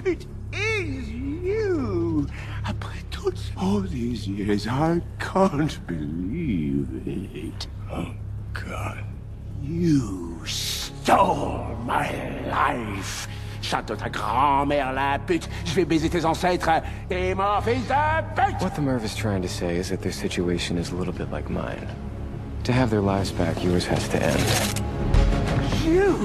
It is you. Après all these years, I can't believe it. Oh, God. You stole my life. Chante ta grand-mère, la pute. Je vais baiser tes ancêtres et mon fils de pute. What the Merv is trying to say is that their situation is a little bit like mine. To have their lives back, yours has to end. You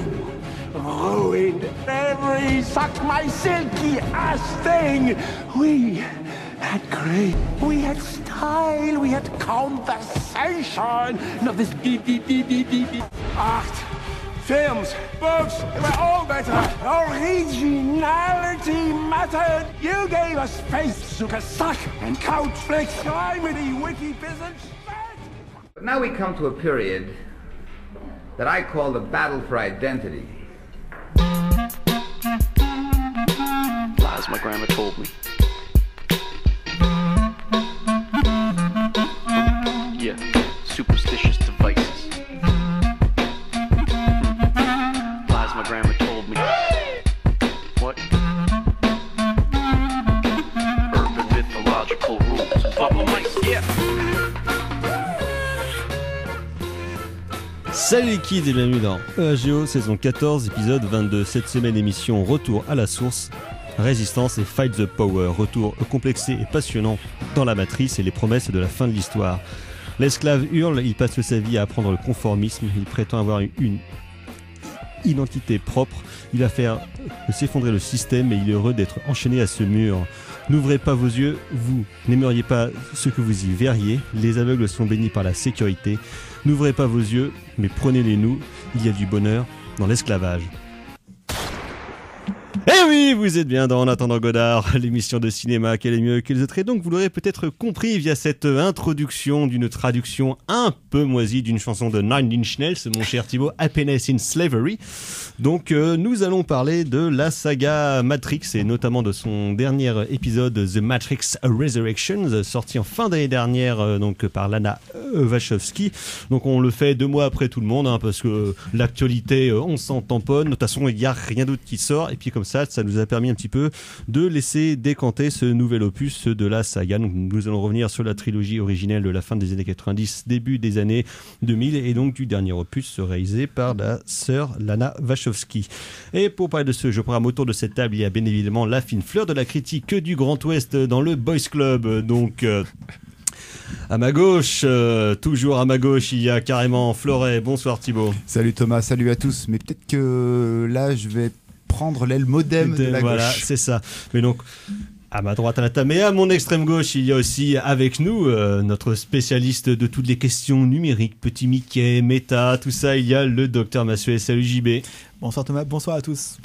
ruined every suck my silky ass thing. We had grace, we had style, we had conversation. Not this beep, beep, beep, beep, beep, beep. Art, films, books, they were all better. Originality mattered. You gave us space to suck and couch flicks. Criminy, wiki peasant shit. But now we come to a period that I call the battle for identity. Lies my grandma told me. Yeah, superstitious devices. Lies my grandma told me. What? Urban mythological rules. Bubble mice, yeah. Salut les kids et bienvenue dans EAGO saison 14 épisode 22. Cette semaine émission retour à la source, résistance et fight the power. Retour complexé et passionnant dans la matrice et les promesses de la fin de l'histoire. L'esclave hurle, il passe sa vie à apprendre le conformisme, il prétend avoir une identité propre, il va faire s'effondrer le système et il est heureux d'être enchaîné à ce mur. N'ouvrez pas vos yeux, vous n'aimeriez pas ce que vous y verriez, les aveugles sont bénis par la sécurité. N'ouvrez pas vos yeux, mais prenez-les nous, il y a du bonheur dans l'esclavage. Eh oui, vous êtes bien dans En attendant Godard, l'émission de cinéma qu'elle est mieux que les autres. Et donc, vous l'aurez peut-être compris via cette introduction d'une traduction un peu moisie d'une chanson de Nine Inch Nails, mon cher Thibaut, Happiness in Slavery. Donc, nous allons parler de la saga Matrix et notamment de son dernier épisode, The Matrix Resurrections, sorti en fin d'année dernière donc par Lana Wachowski. Donc, on le fait 2 mois après tout le monde, parce que l'actualité, on s'en tamponne. De toute façon, il n'y a rien d'autre qui sort. Et puis, comme ça nous a permis un petit peu de laisser décanter ce nouvel opus de la saga. Donc, nous allons revenir sur la trilogie originelle de la fin des années 90, début des années 2000 et donc du dernier opus réalisé par la sœur Lana Wachowski. Et pour parler de ce jeu programme autour de cette table, il y a bien évidemment la fine fleur de la critique du Grand Ouest dans le Boys Club. Donc à ma gauche, toujours à ma gauche, il y a carrément Floret. Bonsoir Thibaut. Salut Thomas, salut à tous. Mais peut-être que là je vais prendre l'aile modem de la gauche. Voilà, c'est ça. Mais donc, à ma droite à la table, mais à mon extrême gauche, il y a aussi avec nous notre spécialiste de toutes les questions numériques, petit Mickey, méta, tout ça, il y a le docteur Massuet. Salut JB. Bonsoir Thomas, bonsoir à tous.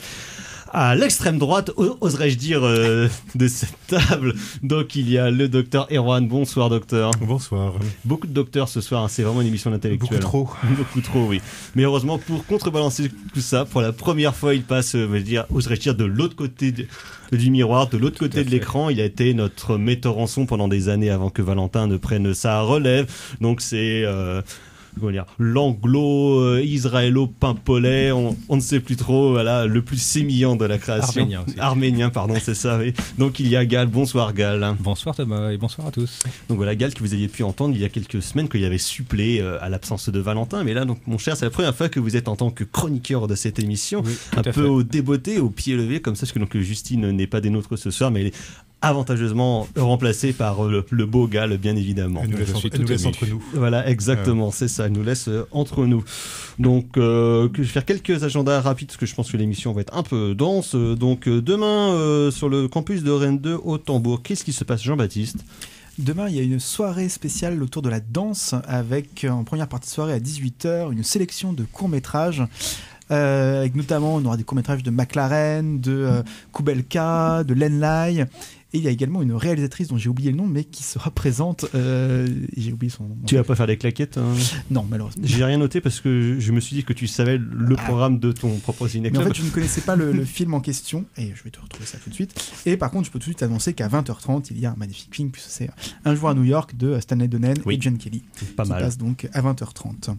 À l'extrême droite, oserais-je dire, de cette table, donc il y a le docteur Erwan. Bonsoir docteur. Bonsoir. Beaucoup de docteurs ce soir, c'est vraiment une émission d'intellectuel. Beaucoup trop. Beaucoup trop, oui. Mais heureusement, pour contrebalancer tout ça, pour la première fois, il passe, oserais-je dire, de l'autre côté du miroir, de l'autre côté de l'écran. Il a été notre metteur en son pendant des années avant que Valentin ne prenne sa relève. Donc c'est... l'anglo-israélo-pimpolais, on ne sait plus trop, voilà, le plus sémillant de la création. Arménien aussi. Arménien, pardon, c'est ça, oui. Donc il y a Gal. Bonsoir Gal. Bonsoir Thomas et bonsoir à tous. Donc voilà, Gal, que vous aviez pu entendre il y a quelques semaines qu'il avait suppléé à l'absence de Valentin. Mais là, donc mon cher, c'est la première fois que vous êtes en tant que chroniqueur de cette émission, oui, un peu au débeauté, au pied levé, comme ça, parce que donc Justine n'est pas des nôtres ce soir, mais elle est avantageusement remplacé par le beau Gal, bien évidemment. Elle nous laisse entre nous. Voilà, exactement, c'est ça, elle nous laisse entre nous. Donc, je vais faire quelques agendas rapides, parce que je pense que l'émission va être un peu dense. Donc, demain, sur le campus de Rennes 2 au Tambour, qu'est-ce qui se passe, Jean-Baptiste ? Demain, il y a une soirée spéciale autour de la danse, avec en première partie de soirée à 18h, une sélection de courts-métrages. Avec notamment, on aura des courts-métrages de McLaren, de Kubelka, de Len Lai. Et il y a également une réalisatrice dont j'ai oublié le nom, mais qui sera présente. J'ai oublié son nom. Tu vas pas faire des claquettes hein Non, malheureusement. J'ai rien noté parce que je me suis dit que tu savais le programme de ton propre ciné-club. Mais en fait, je ne connaissais pas le film en question, et je vais te retrouver ça tout de suite. Et par contre, je peux tout de suite annoncer qu'à 20h30, il y a un magnifique film, puisque c'est Un jour à New York de Stanley Donen et John Kelly. Pas mal. Qui passe donc à 20h30.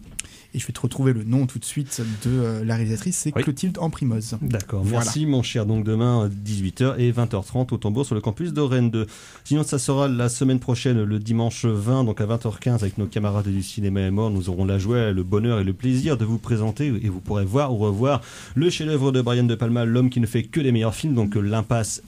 Et je vais te retrouver le nom tout de suite de la réalisatrice, c'est Clotilde Amprimoz. D'accord, Voilà. merci mon cher. Donc demain 18h et 20h30 au Tambour sur le campus de Rennes 2. Sinon ça sera la semaine prochaine, le dimanche 20, donc à 20h15 avec nos camarades du cinéma et mort. Nous aurons la joie, le bonheur et le plaisir de vous présenter et vous pourrez voir ou revoir le chef-d'œuvre de Brian De Palma, l'homme qui ne fait que des meilleurs films, donc l'impasse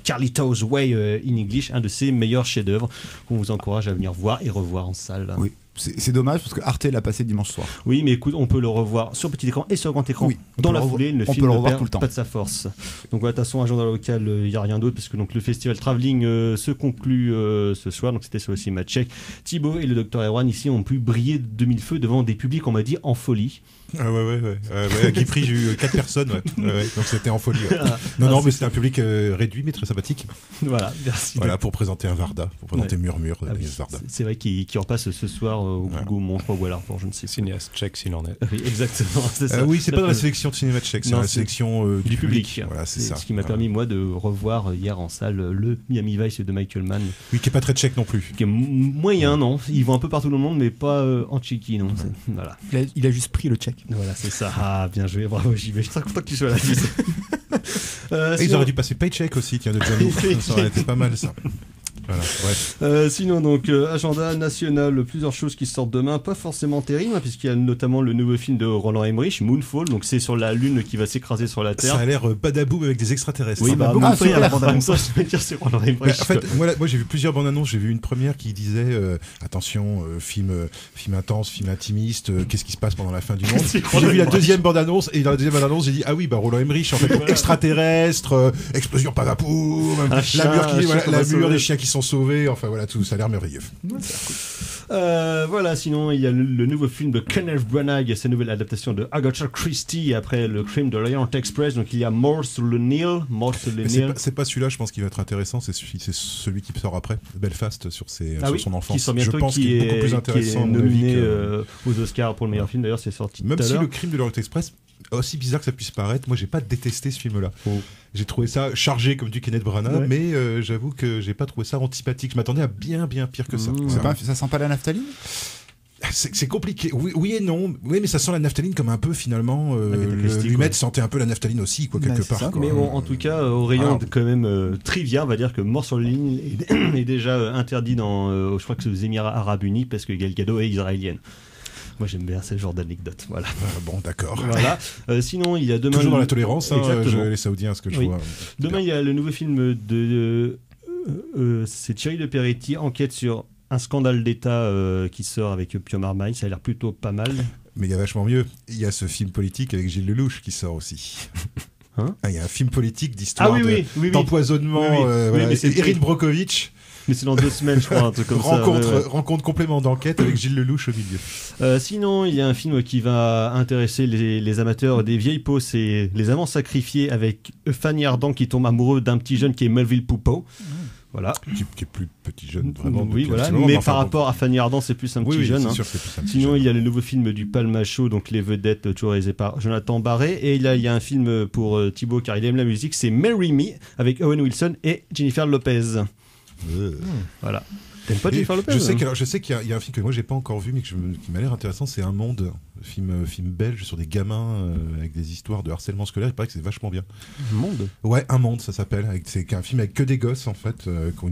Carlito's Way in English, un de ses meilleurs chefs-d'œuvre qu'on vous encourage à venir voir et revoir en salle. Oui. C'est dommage parce que Arte l'a passé dimanche soir. Oui, mais écoute, on peut le revoir sur petit écran et sur grand écran. Oui, dans la foulée, le film ne perd pas de sa force. Donc voilà, de toute façon, agenda local, il n'y a rien d'autre parce que donc, le festival Travelling se conclut ce soir. Donc c'était sur le cinéma tchèque. Thibaut et le Dr Erwan ici ont pu briller de mille feux devant des publics, on m'a dit, en folie. Ah ouais. À Guy Prix, j'ai eu 4 personnes. Ouais, donc c'était en folie. Ouais. Non, mais c'était un public réduit, mais très sympathique. Voilà, merci. Voilà, pour présenter un Varda, pour présenter Murmure de Varda. C'est vrai qu'il repasse ce soir au Gougou, je crois, ou à l'Arport, je ne sais. Cinéaste tchèque, s'il en est. Oui, exactement, c'est ça. Oui, c'est pas dans la sélection de cinéma tchèque, c'est dans la sélection du public. Voilà, c'est ça. Ce qui m'a permis, moi, de revoir hier en salle le Miami Vice de Michael Mann. Oui, qui est pas très tchèque non plus. Qui est moyen, non. Ils vont un peu partout dans le monde, mais pas en Tchéquie, non. Voilà. Il a juste pris le tchèque. Voilà, c'est ça. Ah, bien joué, bravo JB. Je suis très content que tu sois là. Ils auraient dû passer Paycheck aussi, tiens, de Gianni. Ça aurait été pas mal, ça. Voilà, bref. Sinon, donc, agenda national, plusieurs choses qui sortent demain, pas forcément terribles, hein, puisqu'il y a notamment le nouveau film de Roland Emmerich, Moonfall, donc c'est sur la Lune qui va s'écraser sur la Terre. Ça a l'air badaboum avec des extraterrestres. Oui, bah, Moonfall, la bande-annonce, je vais dire, c'est Roland Emmerich. En fait, moi j'ai vu plusieurs bandes annonces, j'ai vu une première qui disait attention, film intense, film intimiste, qu'est-ce qui se passe pendant la fin du monde. J'ai vu la deuxième bande annonce, et dans la deuxième bande annonce, j'ai dit, ah oui, bah Roland Emmerich, en fait, extraterrestre, explosion badaboum, la mur des chiens qui sont sauvés, enfin voilà, tout ça a l'air merveilleux. Ouais, voilà, sinon il y a le nouveau film de Kenneth Branagh, sa nouvelle adaptation de Agatha Christie après le crime de l'Orient Express, donc il y a Mort sur le Nil. C'est pas celui-là, je pense qu'il va être intéressant, c'est celui qui sort après, Belfast, sur son enfance. Qui sort bientôt, je pense qu'il est beaucoup plus intéressant, qui est nominé aux Oscars pour le meilleur film, d'ailleurs c'est sorti même tout à si l'heure. le crime de l'Orient Express, aussi bizarre que ça puisse paraître, moi j'ai pas détesté ce film-là. J'ai trouvé ça chargé comme du Kenneth Branagh, mais j'avoue que j'ai pas trouvé ça antipathique. Je m'attendais à bien pire que ça. Ça sent pas la naphtaline ? C'est compliqué. Oui et non. Oui, mais ça sent la naphtaline comme un peu finalement. Lumet sentait un peu la naphtaline aussi, quelque part. Mais bon, en tout cas, au rayon de quand même trivia, on va dire que Mort sur le ligne est déjà interdit dans, je crois que c'est aux Émirats Arabes Unis parce que Gal Gadot est israélienne. Moi j'aime bien ce genre d'anecdote. Voilà. Bon, d'accord. Voilà. Sinon, il y a demain. Toujours dans la tolérance, les Saoudiens, ce que je vois. Demain, il y a le nouveau film de. C'est Thierry de Peretti, enquête sur un scandale d'État qui sort avec Pio Marmaille. Ça a l'air plutôt pas mal. Mais il y a vachement mieux. Il y a ce film politique avec Gilles Lelouch qui sort aussi. Il y a un film politique d'histoire d'empoisonnement. Erin Brockovich. Mais c'est dans 2 semaines, je crois, un truc comme rencontre complément d'enquête avec Gilles Lelouch au milieu. Sinon, il y a un film qui va intéresser les amateurs des vieilles peaux, c'est Les Amants Sacrifiés avec Fanny Ardant qui tombe amoureux d'un petit jeune qui est Melville Poupeau. Voilà. Qui est plus petit jeune, vraiment. Oui, voilà. Mais par rapport à Fanny Ardant, c'est plus un petit jeune. C'est sûr que c'est plus un petit Sinon, jeune. il y a le nouveau film du Palma Show, donc Les Vedettes, toujours réalisé par Jonathan Barré. Et là, il y a un film pour Thibaut, car il aime la musique, c'est Marry Me, avec Owen Wilson et Jennifer Lopez. Voilà. T'aimes pas Jennifer Lopez ? Je sais qu'il y a un film que moi j'ai pas encore vu mais qui m'a l'air intéressant, c'est Un Monde, film belge sur des gamins avec des histoires de harcèlement scolaire. Il paraît que c'est vachement bien. Un Monde ? Ouais, Un Monde, ça s'appelle. C'est un film avec que des gosses en fait, qui ont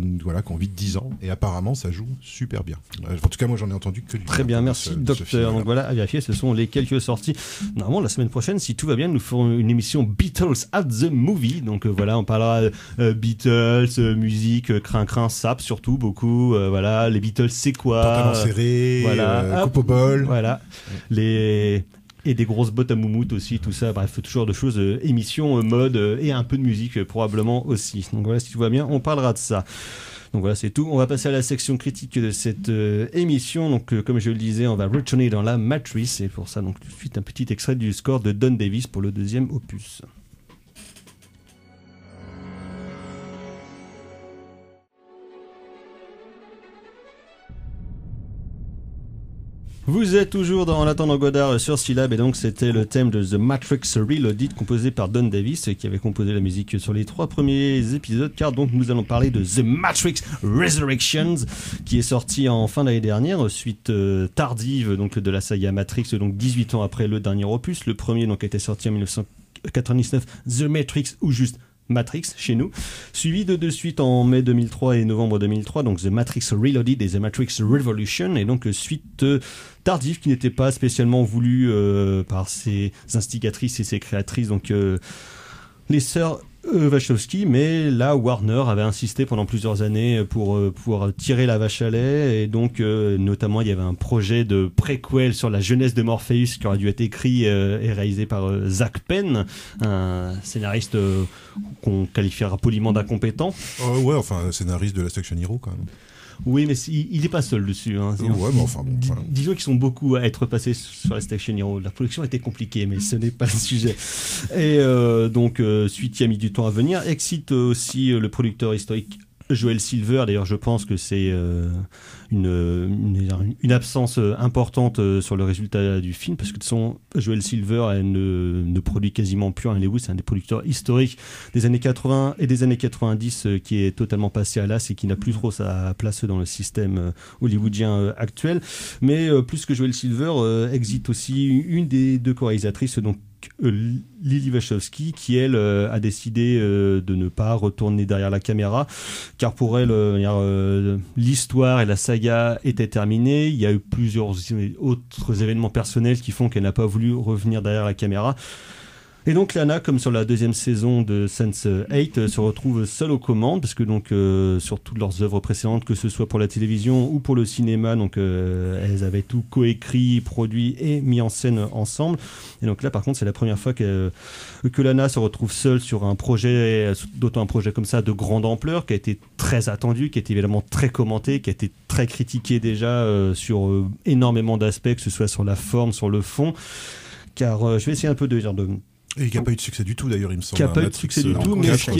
8-10 ans et apparemment ça joue super bien. En tout cas, moi j'en ai entendu que du Très bien, merci docteur. Donc voilà, à vérifier, ce sont les quelques sorties. Normalement, la semaine prochaine, si tout va bien, nous ferons une émission Beatles at the Movie. Donc voilà, on parlera Beatles, musique, crin, sap surtout beaucoup. Voilà, les Beatles, c'est quoi ? Pantalon serré, coupe au bol. Voilà, et des grosses bottes à moumoute aussi, tout ça. Bref, toujours de choses, émissions, mode et un peu de musique probablement aussi. Donc voilà, si tout va bien, on parlera de ça. Donc voilà, c'est tout. On va passer à la section critique de cette émission. Donc comme je le disais, on va retourner dans la matrice. Et pour ça, donc tout de suite, un petit extrait du score de Don Davis pour le 2e opus. Vous êtes toujours dans En attendant Godard sur Syllab et donc c'était le thème de The Matrix Reloaded composé par Don Davis qui avait composé la musique sur les 3 premiers épisodes car donc nous allons parler de The Matrix Resurrections qui est sorti en fin d'année dernière suite tardive donc de la saga Matrix donc 18 ans après le dernier opus. Le premier donc était sorti en 1999 The Matrix ou juste Matrix chez nous, suivi de suite en mai 2003 et novembre 2003, donc The Matrix Reloaded et The Matrix Revolution, et donc suite tardive qui n'était pas spécialement voulue par ses instigatrices et ses créatrices, donc les sœurs Wachowski, mais là Warner avait insisté pendant plusieurs années pour pouvoir tirer la vache à lait et donc notamment il y avait un projet de préquel sur la jeunesse de Morpheus qui aurait dû être écrit et réalisé par Zach Penn, un scénariste qu'on qualifiera poliment d'incompétent. Ouais, enfin scénariste de Last Action Hero quand même. Oui, mais il n'est pas seul dessus. Hein. Ouais, mais enfin bon. Voilà. Disons qu'ils sont beaucoup à être passés sur Last Action Hero. La production était compliquée, mais ce n'est pas le sujet. Et donc, suite qui a mis du temps à venir, excite aussi le producteur historique Joel Silver. D'ailleurs, je pense que c'est une absence importante sur le résultat du film, parce que de toute façon, Joel Silver elle ne produit quasiment plus un Hollywood. C'est un des producteurs historiques des années 80 et des années 90 qui est totalement passé à l'as et qui n'a plus trop sa place dans le système hollywoodien actuel. Mais plus que Joel Silver, existe aussi une des 2 co-réalisatrices, donc Lily Wachowski, qui elle a décidé de ne pas retourner derrière la caméra car pour elle l'histoire et la saga étaient terminées. Il y a eu plusieurs autres événements personnels qui font qu'elle n'a pas voulu revenir derrière la caméra. Et donc Lana, comme sur la 2e saison de Sense8, se retrouve seule aux commandes parce que donc sur toutes leurs œuvres précédentes, que ce soit pour la télévision ou pour le cinéma, donc elles avaient tout coécrit, produit et mis en scène ensemble. Et donc là par contre c'est la première fois que Lana se retrouve seule sur un projet, d'autant un projet comme ça de grande ampleur, qui a été très attendu, qui a été évidemment très commenté, qui a été très critiqué déjà sur énormément d'aspects, que ce soit sur la forme, sur le fond. Car je vais essayer un peu de Et qui n'a pas eu de succès du tout d'ailleurs, il me semble. Qui n'a pas eu de succès du tout, mais ce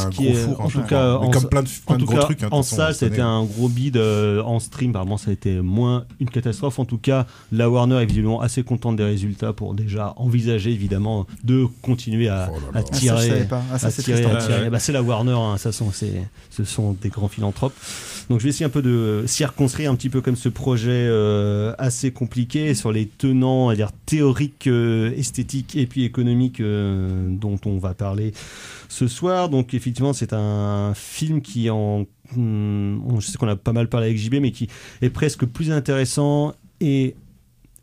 qui est en tout cas, comme plein de gros trucs. En salle, c'était un gros bid. En stream, apparemment, ça a été moins une catastrophe. En tout cas, la Warner est visiblement assez contente des résultats pour déjà envisager évidemment de continuer à tirer. C'est la Warner, hein, ce sont des grands philanthropes. Donc je vais essayer un peu de circonscrire un petit peu comme ce projet assez compliqué sur les tenants, on va dire théoriques, esthétiques et puis économiques dont on va parler ce soir. Donc effectivement c'est un film qui je sais qu'on a pas mal parlé avec JB, mais qui est presque plus intéressant et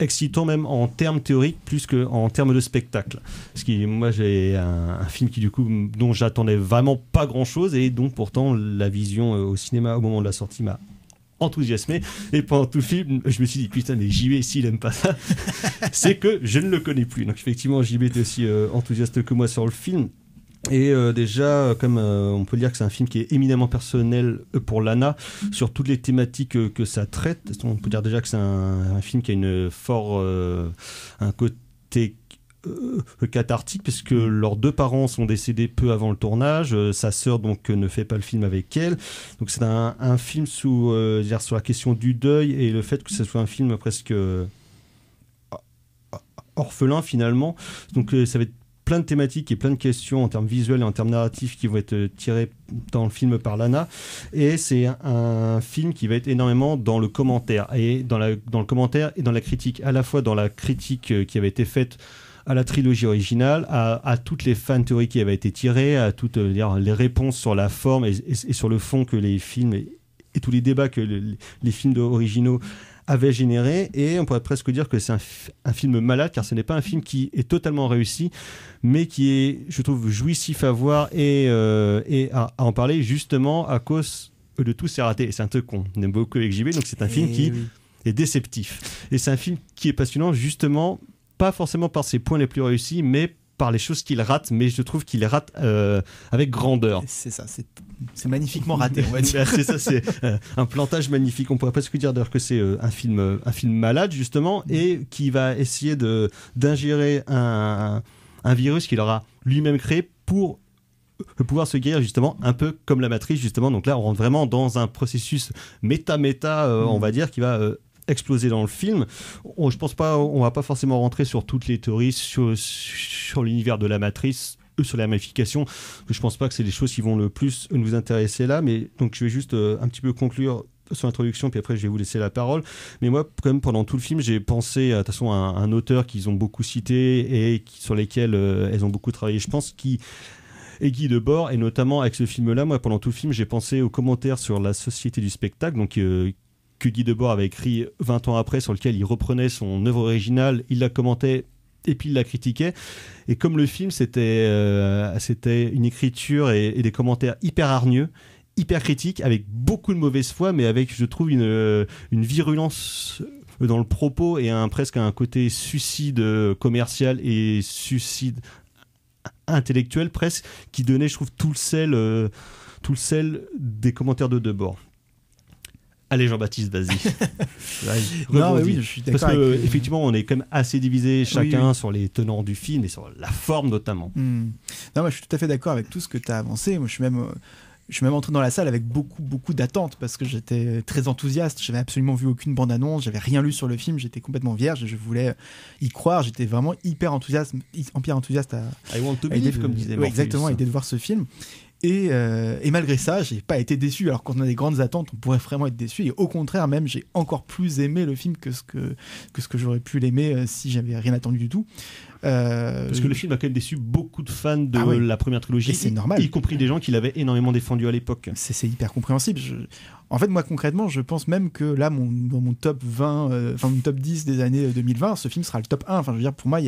excitant même en termes théoriques plus qu'en termes de spectacle. Parce que moi j'ai un film qui du coup dont j'attendais vraiment pas grand chose et donc pourtant la vision au cinéma au moment de la sortie m'a enthousiasmé, et pendant tout le film je me suis dit putain mais JB s'il aime pas ça c'est que je ne le connais plus. Donc effectivement JB était aussi enthousiaste que moi sur le film. Et déjà, comme on peut dire que c'est un film qui est éminemment personnel pour Lana sur toutes les thématiques que ça traite. On peut dire déjà que c'est un film qui a un côté cathartique parce que leurs 2 parents sont décédés peu avant le tournage. Sa sœur donc ne fait pas le film avec elle. Donc c'est un film sur la question du deuil et le fait que ce soit un film presque orphelin finalement. Donc ça va être plein de thématiques et plein de questions en termes visuels et en termes narratifs qui vont être tirés dans le film par Lana, et c'est un film qui va être énormément dans le commentaire et dans le commentaire et dans la critique, à la fois dans la critique qui avait été faite à la trilogie originale, à toutes les fan théories qui avaient été tirées, à toutes les réponses sur la forme et sur le fond que les films et tous les débats que les films originaux avait généré. Et on pourrait presque dire que c'est un film malade, car ce n'est pas un film qui est totalement réussi, mais qui est, je trouve, jouissif à voir et à en parler justement à cause de tous ces ratés. Et c'est un truc qu'on aime beaucoup avec JB, donc c'est un film qui est déceptif. Et c'est un film qui est passionnant justement, pas forcément par ses points les plus réussis, mais par les choses qu'il rate, mais je trouve qu'il les rate avec grandeur. C'est ça, c'est magnifiquement raté, on va dire. C'est ça, c'est un plantage magnifique. On pourrait presque dire d'ailleurs que c'est un film malade justement, et qui va essayer d'ingérer un virus qu'il aura lui-même créé pour pouvoir se guérir justement, un peu comme la Matrice justement. Donc là on rentre vraiment dans un processus méta on va dire, qui va exploser dans le film. Je pense pas, on va pas forcément rentrer sur toutes les théories sur l'univers de la Matrice, sur les ramifications. Je pense pas que c'est les choses qui vont le plus nous intéresser là, mais donc je vais juste un petit peu conclure sur l'introduction, puis après je vais vous laisser la parole. Mais moi, quand même, pendant tout le film, j'ai pensé de toute façon à un auteur qu'ils ont beaucoup cité et sur lesquels elles ont beaucoup travaillé. Je pense qu'il et Guy Debord, et notamment avec ce film-là, moi, pendant tout le film, j'ai pensé aux commentaires sur la société du spectacle, donc que Guy Debord avait écrit 20 ans après, sur lequel il reprenait son œuvre originale, il la commentait et puis il la critiquait. Et comme le film, c'était une écriture et des commentaires hyper hargneux, hyper critiques, avec beaucoup de mauvaise foi, mais avec, je trouve, une virulence dans le propos et presque un côté suicide commercial et suicide intellectuel presque, qui donnait, je trouve, tout le sel des commentaires de Debord. Allez Jean-Baptiste, vas-y. Non, mais oui, je suis d'accord. Parce que effectivement, on est quand même assez divisé chacun sur les tenants du film et sur la forme notamment. Non, moi je suis tout à fait d'accord avec tout ce que tu as avancé. Moi je suis même entré dans la salle avec beaucoup d'attentes parce que j'étais très enthousiaste. J'avais absolument vu aucune bande-annonce, j'avais rien lu sur le film, j'étais complètement vierge et je voulais y croire. J'étais vraiment hyper enthousiaste à I want to believe, comme disait Morpheus. Exactement, à l'idée de voir ce film. Et malgré ça, j'ai pas été déçu. Alors quand on a des grandes attentes, on pourrait vraiment être déçu. Et au contraire, même, j'ai encore plus aimé le film que ce que j'aurais pu l'aimer si j'avais rien attendu du tout. Parce que le film a quand même déçu beaucoup de fans de la première trilogie. Et c'est normal. Y compris des gens qui l'avaient énormément défendu à l'époque. C'est hyper compréhensible. En fait, moi, concrètement, je pense même que là, dans mon top 20, mon top 10 des années 2020, ce film sera le top 1. Enfin, je veux dire, pour moi,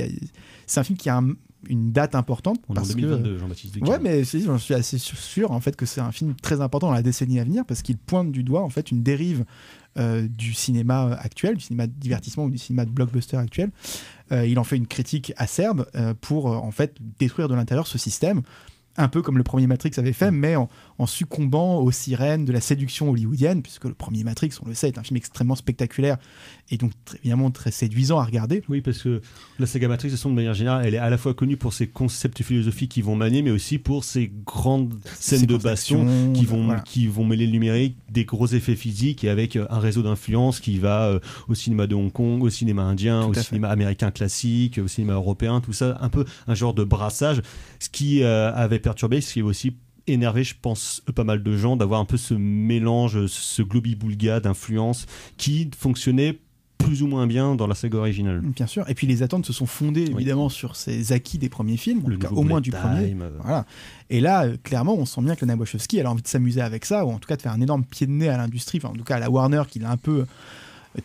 c'est un film qui a une date importante. On est en 2022, Jean-Baptiste Descartes. Ouais, mais j'en suis assez sûr en fait que c'est un film très important dans la décennie à venir parce qu'il pointe du doigt en fait une dérive du cinéma actuel, du cinéma de divertissement ou du cinéma de blockbuster actuel. Il en fait une critique acerbe pour en fait détruire de l'intérieur ce système. Un peu comme le premier Matrix avait fait, mais en succombant aux sirènes de la séduction hollywoodienne, puisque le premier Matrix, on le sait, est un film extrêmement spectaculaire et donc évidemment très séduisant à regarder. Oui, parce que la saga Matrix, de manière générale, elle est à la fois connue pour ses concepts philosophiques qui vont manier, mais aussi pour ses grandes scènes de baston qui vont mêler le numérique, des gros effets physiques et avec un réseau d'influence qui va au cinéma de Hong Kong, au cinéma indien, au cinéma américain classique, au cinéma européen, tout ça, un peu un genre de brassage, ce qui avait perturbé, ce qui est aussi énervé, je pense, pas mal de gens d'avoir un peu ce mélange, ce globi-boulga d'influence qui fonctionnait plus ou moins bien dans la saga originale. Bien sûr, et puis les attentes se sont fondées évidemment sur ces acquis des premiers films, en tout cas, au moins du premier. Voilà. Et là, clairement, on sent bien que Lana Wachowski, elle a envie de s'amuser avec ça, ou en tout cas de faire un énorme pied de nez à l'industrie, enfin en tout cas à la Warner qui l'a un peu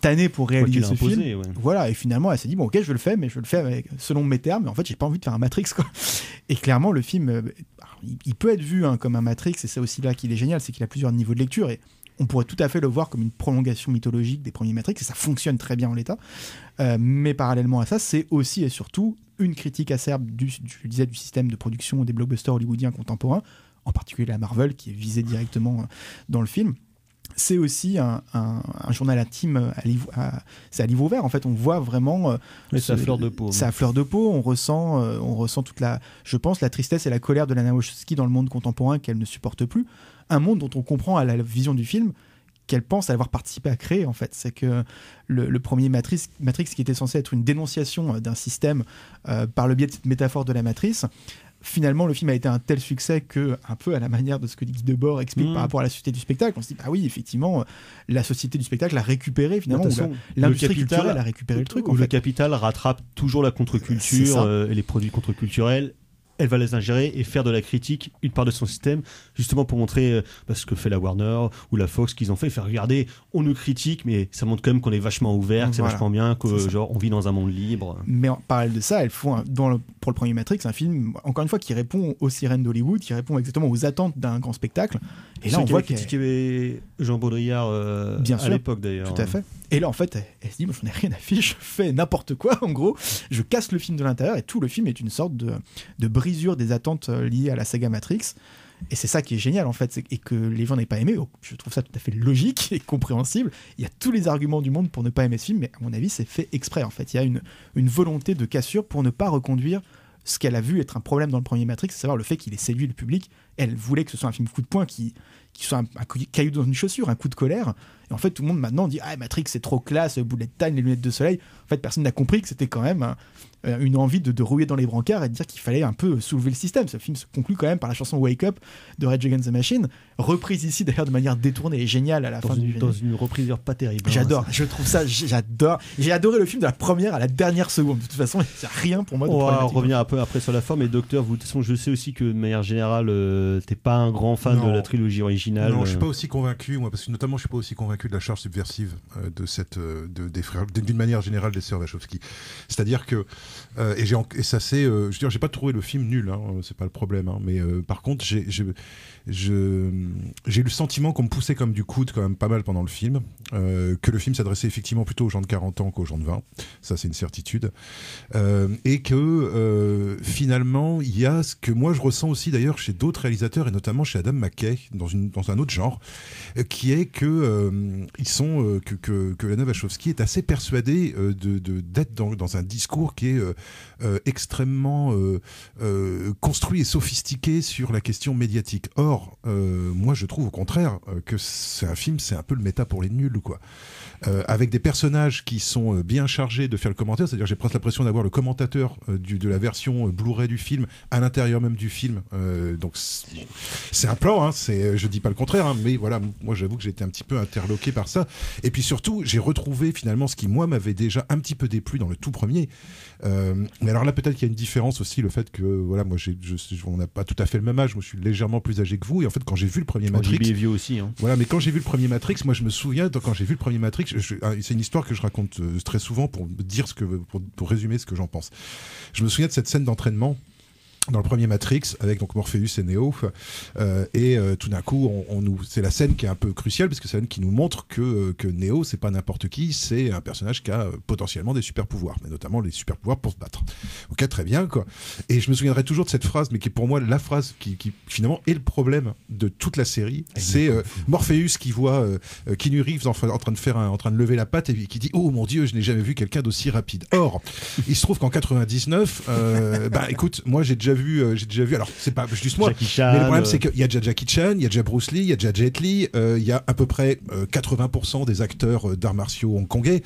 tanné pour réaliser ce film. Voilà, et finalement elle s'est dit bon, ok, je le fais, mais je le fais selon mes termes, mais en fait j'ai pas envie de faire un Matrix quoi. Et clairement le film il peut être vu comme un Matrix, et c'est aussi là qu'il est génial, c'est qu'il a plusieurs niveaux de lecture, et on pourrait tout à fait le voir comme une prolongation mythologique des premiers Matrix, et ça fonctionne très bien en l'état. Mais parallèlement à ça, c'est aussi et surtout une critique acerbe du système de production des blockbusters hollywoodiens contemporains, en particulier la Marvel, qui est visée directement dans le film. C'est aussi un journal intime c'est à livre ouvert en fait. On voit vraiment c'est à fleur de peau. C'est à fleur de peau. On ressent toute la tristesse et la colère de Lana Wachowski dans le monde contemporain qu'elle ne supporte plus. Un monde dont on comprend à la vision du film qu'elle pense avoir participé à créer en fait. C'est que le premier Matrix qui était censé être une dénonciation d'un système par le biais de cette métaphore de la matrice. Finalement, le film a été un tel succès que, un peu à la manière de ce que Guy Debord explique par rapport à la société du spectacle, on se dit, bah oui, effectivement, la société du spectacle a récupéré, finalement, l'industrie culturelle a récupéré le truc. Le capital rattrape toujours la contre-culture et les produits contre-culturels. Elle va les ingérer et faire de la critique une part de son système, justement pour montrer ce que fait la Warner ou la Fox qu'ils ont fait, faire regarder, on nous critique, mais ça montre quand même qu'on est vachement ouvert, que c'est vachement bien, que on vit dans un monde libre. Mais en parallèle de ça, elles font pour le premier Matrix un film, encore une fois, qui répond aux sirènes d'Hollywood, qui répond exactement aux attentes d'un grand spectacle. Et là, on voit critiqué Jean Baudrillard à l'époque d'ailleurs. Tout à fait. Et là, en fait, elle se dit, moi, j'en ai rien à fiche, je fais n'importe quoi, en gros. Je casse le film de l'intérieur et tout le film est une sorte de brisure des attentes liées à la saga Matrix. Et c'est ça qui est génial, en fait, et que les gens n'aient pas aimé. Je trouve ça tout à fait logique et compréhensible. Il y a tous les arguments du monde pour ne pas aimer ce film, mais à mon avis, c'est fait exprès, en fait. Il y a une volonté de cassure pour ne pas reconduire ce qu'elle a vu être un problème dans le premier Matrix, c'est à savoir le fait qu'il ait séduit le public. Elle voulait que ce soit un film coup de poing qui qui soit un caillou dans une chaussure, un coup de colère. Et en fait, tout le monde maintenant dit Matrix c'est trop classe, bullet time, les lunettes de soleil. En fait, personne n'a compris que c'était quand même une envie de rouiller dans les brancards et de dire qu'il fallait un peu soulever le système. Ce film se conclut quand même par la chanson Wake Up de Rage Against the Machine, reprise ici d'ailleurs de manière détournée et géniale à la fin du dans une reprise pas terrible. J'adore, je trouve ça, j'adore. J'ai adoré le film de la première à la dernière seconde. De toute façon, c'est rien pour moi de problématique. On va revenir un peu après sur la forme. Et Docteur, de toute façon, je sais aussi que de manière générale, t'es pas un grand fan de la trilogie originale. Non, je suis pas aussi convaincu, moi, parce que notamment, je suis pas aussi convaincu de la charge subversive des frères, d'une manière générale des sœurs Wachowski. C'est-à-dire que et ça c'est, je veux dire, j'ai pas trouvé le film nul, c'est pas le problème, mais par contre, j'ai eu le sentiment qu'on me poussait comme du coude quand même pas mal pendant le film, que le film s'adressait effectivement plutôt aux gens de 40 ans qu'aux gens de 20, ça c'est une certitude, et que finalement il y a ce que moi je ressens aussi d'ailleurs chez d'autres réalisateurs et notamment chez Adam McKay dans un autre genre, qui est que Lana Wachowski est assez persuadée d'être dans un discours qui est extrêmement construit et sophistiqué sur la question médiatique. Or, moi je trouve au contraire que c'est un peu le méta pour les nuls, quoi. Avec des personnages qui sont bien chargés de faire le commentaire, c'est-à-dire j'ai presque l'impression d'avoir le commentateur de la version Blu-ray du film à l'intérieur même du film, donc c'est un plan, je dis pas le contraire, mais voilà, moi j'avoue que j'ai été un petit peu interloqué par ça, et puis surtout j'ai retrouvé finalement ce qui moi m'avait déjà un petit peu déplu dans le tout premier, mais alors là peut-être qu'il y a une différence aussi, le fait que voilà, moi on n'a pas tout à fait le même âge, moi je suis légèrement plus âgé que vous, et en fait quand j'ai vu le premier Matrix, JB est vieux aussi, voilà, mais quand j'ai vu le premier Matrix, moi je me souviens quand j'ai vu le premier Matrix, c'est une histoire que je raconte très souvent pour dire pour résumer ce que j'en pense. Je me souviens de cette scène d'entraînement dans le premier Matrix avec donc Morpheus et Neo, et tout d'un coup c'est la scène qui est un peu cruciale parce que c'est la scène qui nous montre que Neo c'est pas n'importe qui, c'est un personnage qui a potentiellement des super pouvoirs, mais notamment les super pouvoirs pour se battre. Ok, très bien, quoi. Et je me souviendrai toujours de cette phrase, mais qui est pour moi la phrase qui finalement est le problème de toute la série. C'est Morpheus qui voit Keanu Reeves en train de lever la patte et qui dit oh mon Dieu, je n'ai jamais vu quelqu'un d'aussi rapide. Or il se trouve qu'en 99 écoute, moi j'ai déjà vu, alors c'est pas juste moi, mais le problème c'est qu'il y a déjà Jackie Chan, il y a déjà Bruce Lee, il y a déjà Jet Li, il y a à peu près 80% des acteurs d'arts martiaux hongkongais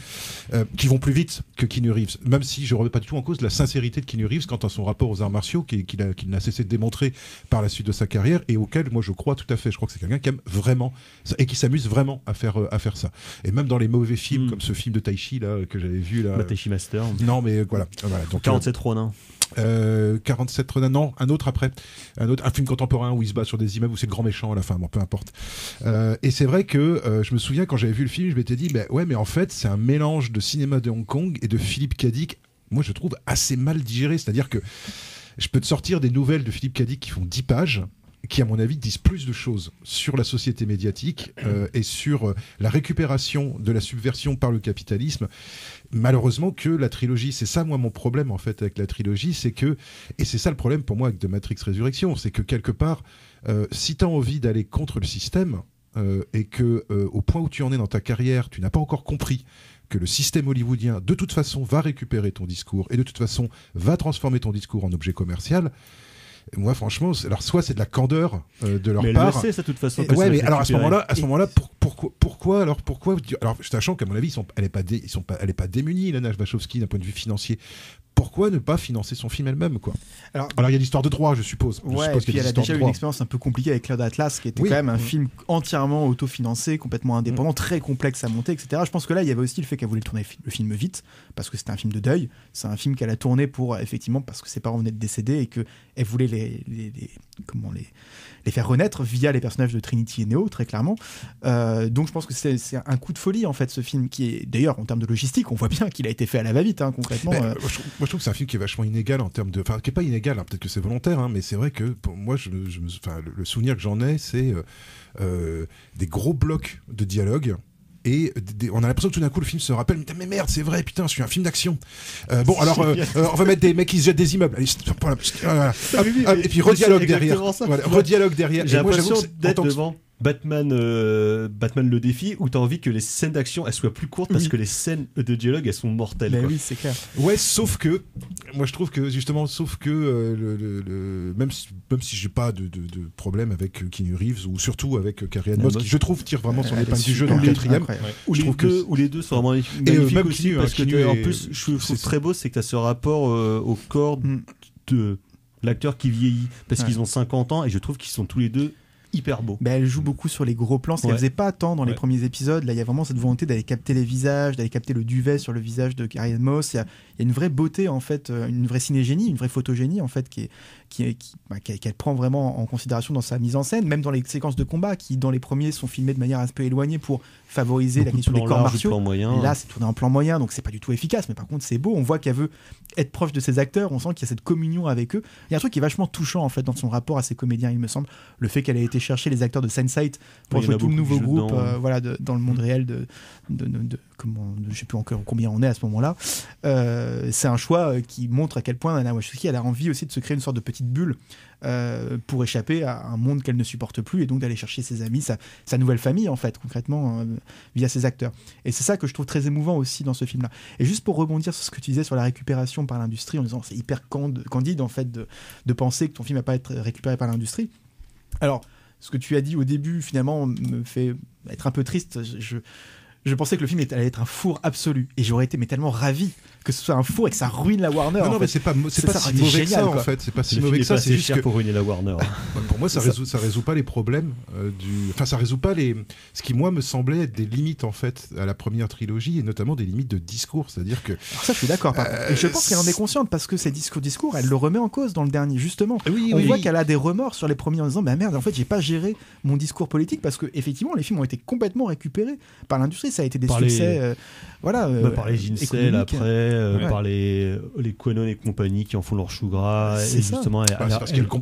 qui vont plus vite que Keanu Reeves, même si je remets pas du tout en cause la sincérité de Keanu Reeves quant à son rapport aux arts martiaux qu'il n'a cessé de démontrer par la suite de sa carrière et auquel moi je crois tout à fait. Je crois que c'est quelqu'un qui aime vraiment ça, et qui s'amuse vraiment à faire ça, et même dans les mauvais films comme ce film de Tai Chi là que j'avais vu là, Tai Chi Master, non mais voilà donc 47 Ronin. 47 Ronin, non, un autre après, un film contemporain où il se bat sur des immeubles où c'est le grand méchant à la fin, bon peu importe. Et c'est vrai que je me souviens quand j'avais vu le film, je m'étais dit ouais, mais en fait c'est un mélange de cinéma de Hong Kong et de Philippe K. Dick, moi je trouve assez mal digéré, c'est-à-dire que je peux te sortir des nouvelles de Philippe K. Dick qui font 10 pages qui à mon avis disent plus de choses sur la société médiatique et sur la récupération de la subversion par le capitalisme, malheureusement, que la trilogie. C'est ça moi mon problème en fait avec la trilogie, c'est que, et c'est ça le problème pour moi avec The Matrix Résurrection, c'est que quelque part si tu as envie d'aller contre le système et que au point où tu en es dans ta carrière, tu n'as pas encore compris que le système hollywoodien de toute façon va récupérer ton discours et de toute façon va transformer ton discours en objet commercial. Moi, franchement, alors soit c'est de la candeur de leur part. Mais elle le sait, ça, de toute façon. Ouais, mais alors à ce moment-là, pourquoi alors, sachant qu'à mon avis, elle est pas démunie, Lana Wachowski, d'un point de vue financier. Pourquoi ne pas financer son film elle-même, quoi? Alors il y a l'histoire de droit, je suppose. Ouais, et puis elle a déjà eu une expérience un peu compliquée avec Cloud Atlas, qui était quand même un film entièrement autofinancé, complètement indépendant, très complexe à monter, etc. Je pense que là, il y avait aussi le fait qu'elle voulait tourner le film vite, parce que c'était un film de deuil. C'est un film qu'elle a tourné effectivement, parce que ses parents venaient de décéder et qu'elle voulait les faire renaître via les personnages de Trinity et Neo, très clairement. Donc je pense que c'est un coup de folie, en fait, ce film, qui est d'ailleurs, en termes de logistique, on voit bien qu'il a été fait à la va-vite, concrètement. Moi, je trouve que c'est un film qui est vachement inégal en termes de... Enfin, qui est pas inégal, peut-être que c'est volontaire, mais c'est vrai que pour moi, le souvenir que j'en ai, c'est des gros blocs de dialogue. Et on a l'impression que tout d'un coup le film se rappelle, mais merde, c'est vrai, putain, je suis un film d'action. Bon, alors on va mettre des mecs qui se jettent des immeubles. Allez, voilà. Et puis redialogue derrière. Voilà, redialogue derrière. J'ai l'impression d'être devant Batman le défi, où t'as envie que les scènes d'action elles soient plus courtes parce que les scènes de dialogue elles sont mortelles. Ben quoi. oui, c'est clair. Ouais, sauf que moi je trouve que justement, même si j'ai pas de problème avec Keanu Reeves ou surtout avec Carrie-Anne Moss, qui je trouve tire vraiment son épingle du jeu dans le 4e. Où les deux sont vraiment magnifiques même aussi, Keanu, parce que Keanu en plus je trouve très beau, c'est que t'as ce rapport au corps de l'acteur qui vieillit parce qu'ils ont 50 ans et je trouve qu'ils sont tous les deux hyper beau. Ben, elle joue beaucoup sur les gros plans, ce qu'elle faisait pas tant dans les premiers épisodes. Là, il y a vraiment cette volonté d'aller capter les visages, d'aller capter le duvet sur le visage de Carrie-Anne Moss. Il y a une vraie beauté, en fait, une vraie cinégénie, une vraie photogénie, en fait, qu'elle prend vraiment en considération dans sa mise en scène, même dans les séquences de combat qui, dans les premiers, sont filmées de manière un peu éloignée pour favoriser la question des corps martiaux. Et là, c'est tourné en plan moyen, donc c'est pas du tout efficace, mais par contre, c'est beau. On voit qu'elle veut être proche de ses acteurs, on sent qu'il y a cette communion avec eux. Il y a un truc qui est vachement touchant, en fait, dans son rapport à ses comédiens, il me semble. Le fait qu'elle ait été chercher les acteurs de Sense8 pour jouer tout le nouveau groupe dans le monde réel je sais plus encore combien on est à ce moment-là. C'est un choix qui montre à quel point Lana Wachowski elle a envie aussi de se créer une sorte de petite bulle pour échapper à un monde qu'elle ne supporte plus et donc d'aller chercher ses amis, sa nouvelle famille en fait, concrètement, via ses acteurs. Et c'est ça que je trouve très émouvant aussi dans ce film-là. Et juste pour rebondir sur ce que tu disais sur la récupération par l'industrie, en disant c'est hyper candide en fait de penser que ton film va pas être récupéré par l'industrie. Alors, ce que tu as dit au début, finalement, me fait être un peu triste. Je pensais que le film allait être un four absolu. Et j'aurais été tellement ravi que ce soit un four et que ça ruine la Warner. Non, mais c'est pas si mauvais que ça, en fait. C'est pas si mauvais que ça. C'est juste cher pour ruiner la Warner. Pour moi, ça résout pas les problèmes Enfin, ça résout pas ce qui, moi, me semblait être des limites, en fait, à la première trilogie, et notamment des limites de discours. C'est-à-dire que... Alors ça, je suis d'accord, par contre. Et je pense qu'elle en est consciente, parce que ces discours, elle le remet en cause dans le dernier, justement. On voit qu'elle a des remords sur les premiers en disant, bah merde, en fait, j'ai pas géré mon discours politique, parce que effectivement, les films ont été complètement récupérés par l'industrie. Ça a été des succès... par les Gincel après, par les Quanon et compagnie qui en font leur chou gras. C'est et ça. justement, il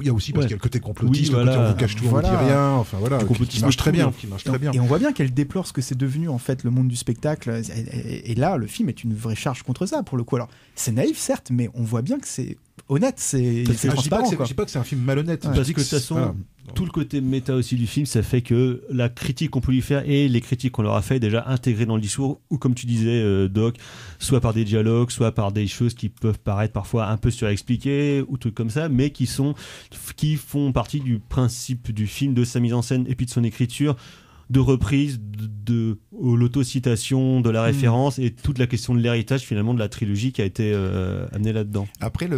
y a aussi parce qu'il y a le côté complotiste, le côté on vous cache tout, on vous dit rien. Enfin voilà, qui marche très bien. Et on voit bien qu'elle déplore ce que c'est devenu en fait le monde du spectacle. Et là, le film est une vraie charge contre ça pour le coup. Alors, c'est naïf certes, mais on voit bien que c'est honnête, c'est transparent. Je dis pas que c'est un film malhonnête. Parce que de toute façon, tout le côté méta aussi du film, ça fait que la critique qu'on peut lui faire et les critiques qu'on leur a fait déjà intégrées dans le discours, ou comme tu disais, Doc, soit par des dialogues, soit par des choses qui peuvent paraître parfois un peu surexpliquées ou trucs comme ça, mais qui font partie du principe du film, de sa mise en scène et puis de son écriture, de reprise, de l'autocitation, de la référence et toute la question de l'héritage finalement de la trilogie qui a été amenée là-dedans. Après,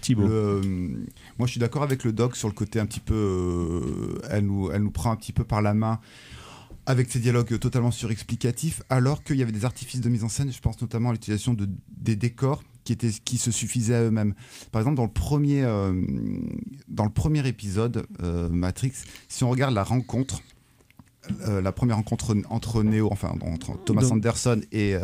Thibaut. Moi je suis d'accord avec le doc sur le côté un petit peu... elle nous prend un petit peu par la main avec ces dialogues totalement surexplicatifs, alors qu'il y avait des artifices de mise en scène, je pense notamment à l'utilisation des décors qui se suffisaient à eux-mêmes. Par exemple, dans le premier épisode, Matrix, si on regarde la première rencontre entre Neo, entre Thomas Anderson et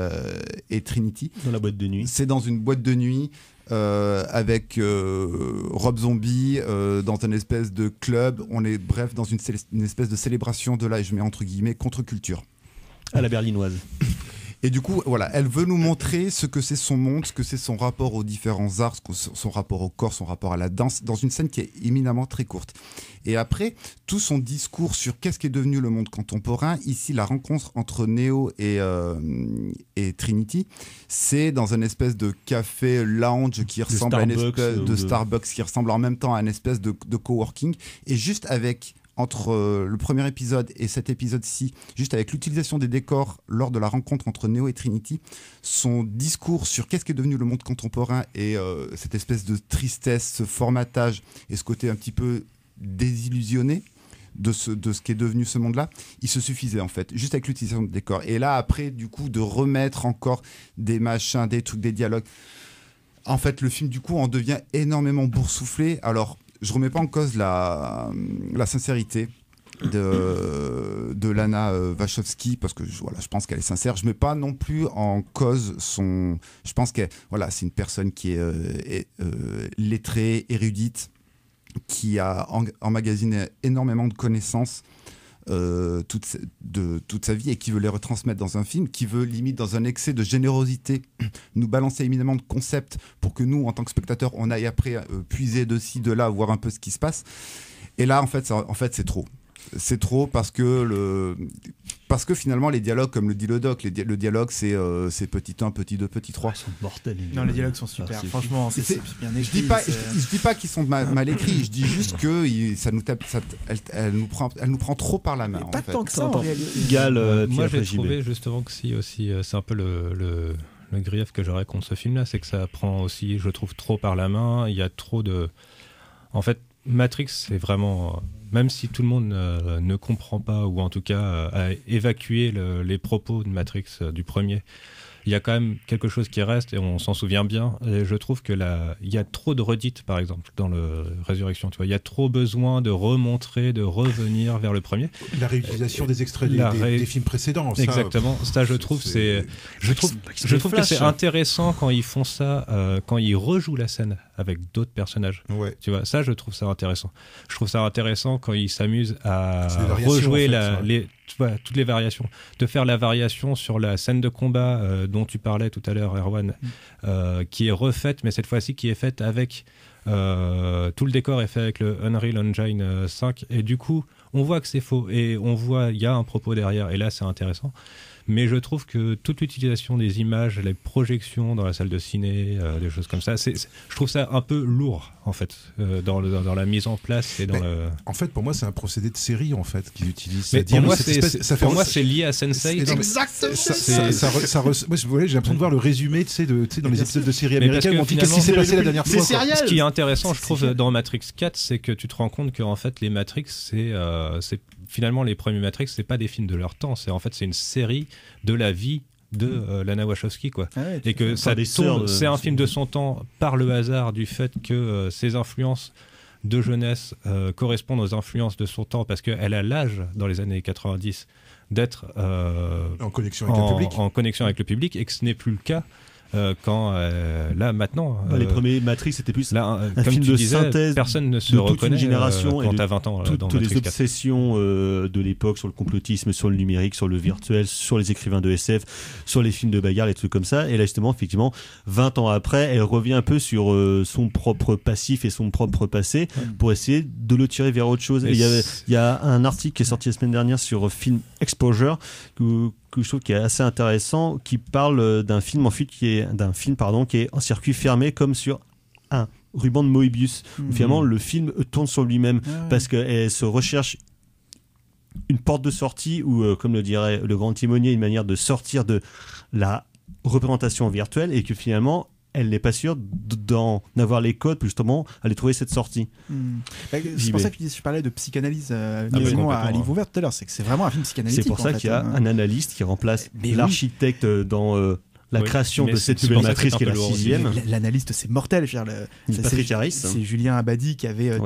Trinity. Dans la boîte de nuit. C'est dans une boîte de nuit avec Rob Zombie dans une espèce de club. On est bref dans une espèce de célébration de je mets entre guillemets contre-culture. À la berlinoise. Et du coup, voilà, elle veut nous montrer ce que c'est son monde, ce que c'est son rapport aux différents arts, son rapport au corps, son rapport à la danse, dans une scène qui est éminemment très courte. Et après, tout son discours sur qu'est-ce qui est devenu le monde contemporain, ici, la rencontre entre Neo et Trinity, c'est dans une espèce de café lounge qui ressemble à une espèce de Starbucks, qui ressemble en même temps à une espèce de coworking, et juste avec... entre le premier épisode et cet épisode-ci, juste avec l'utilisation des décors lors de la rencontre entre Neo et Trinity, son discours sur qu'est-ce qui est devenu le monde contemporain et cette espèce de tristesse, ce formatage et ce côté un petit peu désillusionné de ce qui est devenu ce monde-là, il se suffisait en fait, juste avec l'utilisation des décors. Et là, après, du coup, de remettre encore des machins, des trucs, des dialogues, en fait, le film, du coup, en devient énormément boursouflé. Alors, je remets pas en cause la sincérité de Lana Wachowski, parce que je pense qu'elle est sincère. Je mets pas non plus en cause je pense que c'est une personne qui est lettrée, érudite, qui a emmagasiné énormément de connaissances toute sa vie et qui veut les retransmettre dans un film, qui veut limite dans un excès de générosité nous balancer éminemment de concepts pour que nous en tant que spectateurs on aille après puiser de ci de là, voir un peu ce qui se passe. Et là en fait c'est trop. C'est trop parce que finalement les dialogues, comme le dit le doc, le dialogue c'est petit 1, petit 2, petit 3. Ils sont mortels. Non, les dialogues sont super. Franchement, c'est bien écrit. Je dis pas qu'ils sont mal écrits. Je dis juste que elle nous prend trop par la main. Pas tant que ça en réalité. Gall, moi j'ai trouvé justement que si aussi, c'est un peu le grief que j'aurais contre ce film-là, c'est que ça prend aussi, je trouve, trop par la main. Il y a trop de... En fait, Matrix, c'est vraiment... Même si tout le monde ne comprend pas, ou en tout cas a évacué les propos de Matrix du premier, il y a quand même quelque chose qui reste et on s'en souvient bien. Et je trouve que il y a trop de redites, par exemple, dans le Résurrection. Tu vois, il y a trop besoin de remontrer, de revenir vers le premier. La réutilisation des extraits des films précédents. Exactement. Ça, je trouve, je trouve que c'est intéressant quand ils font ça, quand ils rejouent la scène avec d'autres personnages. Ouais. Tu vois, ça, je trouve ça intéressant. Je trouve ça intéressant quand ils s'amusent à en rejouer fait, toutes les variations, de faire la variation sur la scène de combat dont tu parlais tout à l'heure, Erwan, qui est refaite, mais cette fois-ci qui est faite avec tout le décor est fait avec le Unreal Engine 5 et du coup on voit que c'est faux et on voit il y a un propos derrière et là c'est intéressant. Mais je trouve que toute l'utilisation des images, les projections dans la salle de ciné, des choses comme ça, je trouve ça un peu lourd, en fait, dans la mise en place. Et en fait, pour moi, c'est un procédé de série, en fait, qu'ils utilisent. Mais pour moi, c'est lié à Sense8. Exactement. J'ai l'impression de voir le résumé, tu sais, dans les épisodes de séries américaines. On dit qu'est-ce qui s'est passé la dernière fois. Ce qui est intéressant, je trouve, dans Matrix 4, c'est que tu te rends compte que, en fait, les Matrix, c'est finalement les premiers Matrix, c'est pas des films de leur temps. C'est une série de la vie de Lana Wachowski, quoi. Ah ouais, et que c'est un film de son temps par le hasard du fait que ses influences de jeunesse correspondent aux influences de son temps parce qu'elle a l'âge dans les années 90 d'être en connexion avec le public et que ce n'est plus le cas quand là maintenant les premiers Matrix c'était plus là, un film de synthèse, personne ne se reconnaît génération quand t'as 20 ans dans toutes Matrix les 4. obsessions de l'époque sur le complotisme, sur le numérique, sur le virtuel, sur les écrivains de SF, sur les films de bagarre, les trucs comme ça. Et là justement effectivement 20 ans après elle revient un peu sur son propre passif et son propre passé pour essayer de le tirer vers autre chose. Et il y a un article qui est sorti la semaine dernière sur Film Exposure que je trouve qui est assez intéressant, qui parle d'un film qui est en circuit fermé comme sur un ruban de Moebius. Finalement, le film tourne sur lui-même parce qu'elle se recherche une porte de sortie ou, comme le dirait le grand timonier, une manière de sortir de la représentation virtuelle et que finalement elle n'est pas sûre d'en avoir les codes pour justement aller trouver cette sortie. C'est pour ça que je parlais de psychanalyse à livre ouvert tout à l'heure, c'est que c'est vraiment un film psychanalytique. C'est pour ça qu'il y a un analyste qui remplace l'architecte dans la création de cette nouvelle matrice qui est la 6e. L'analyste, c'est mortel. C'est Julien Abadi qui avait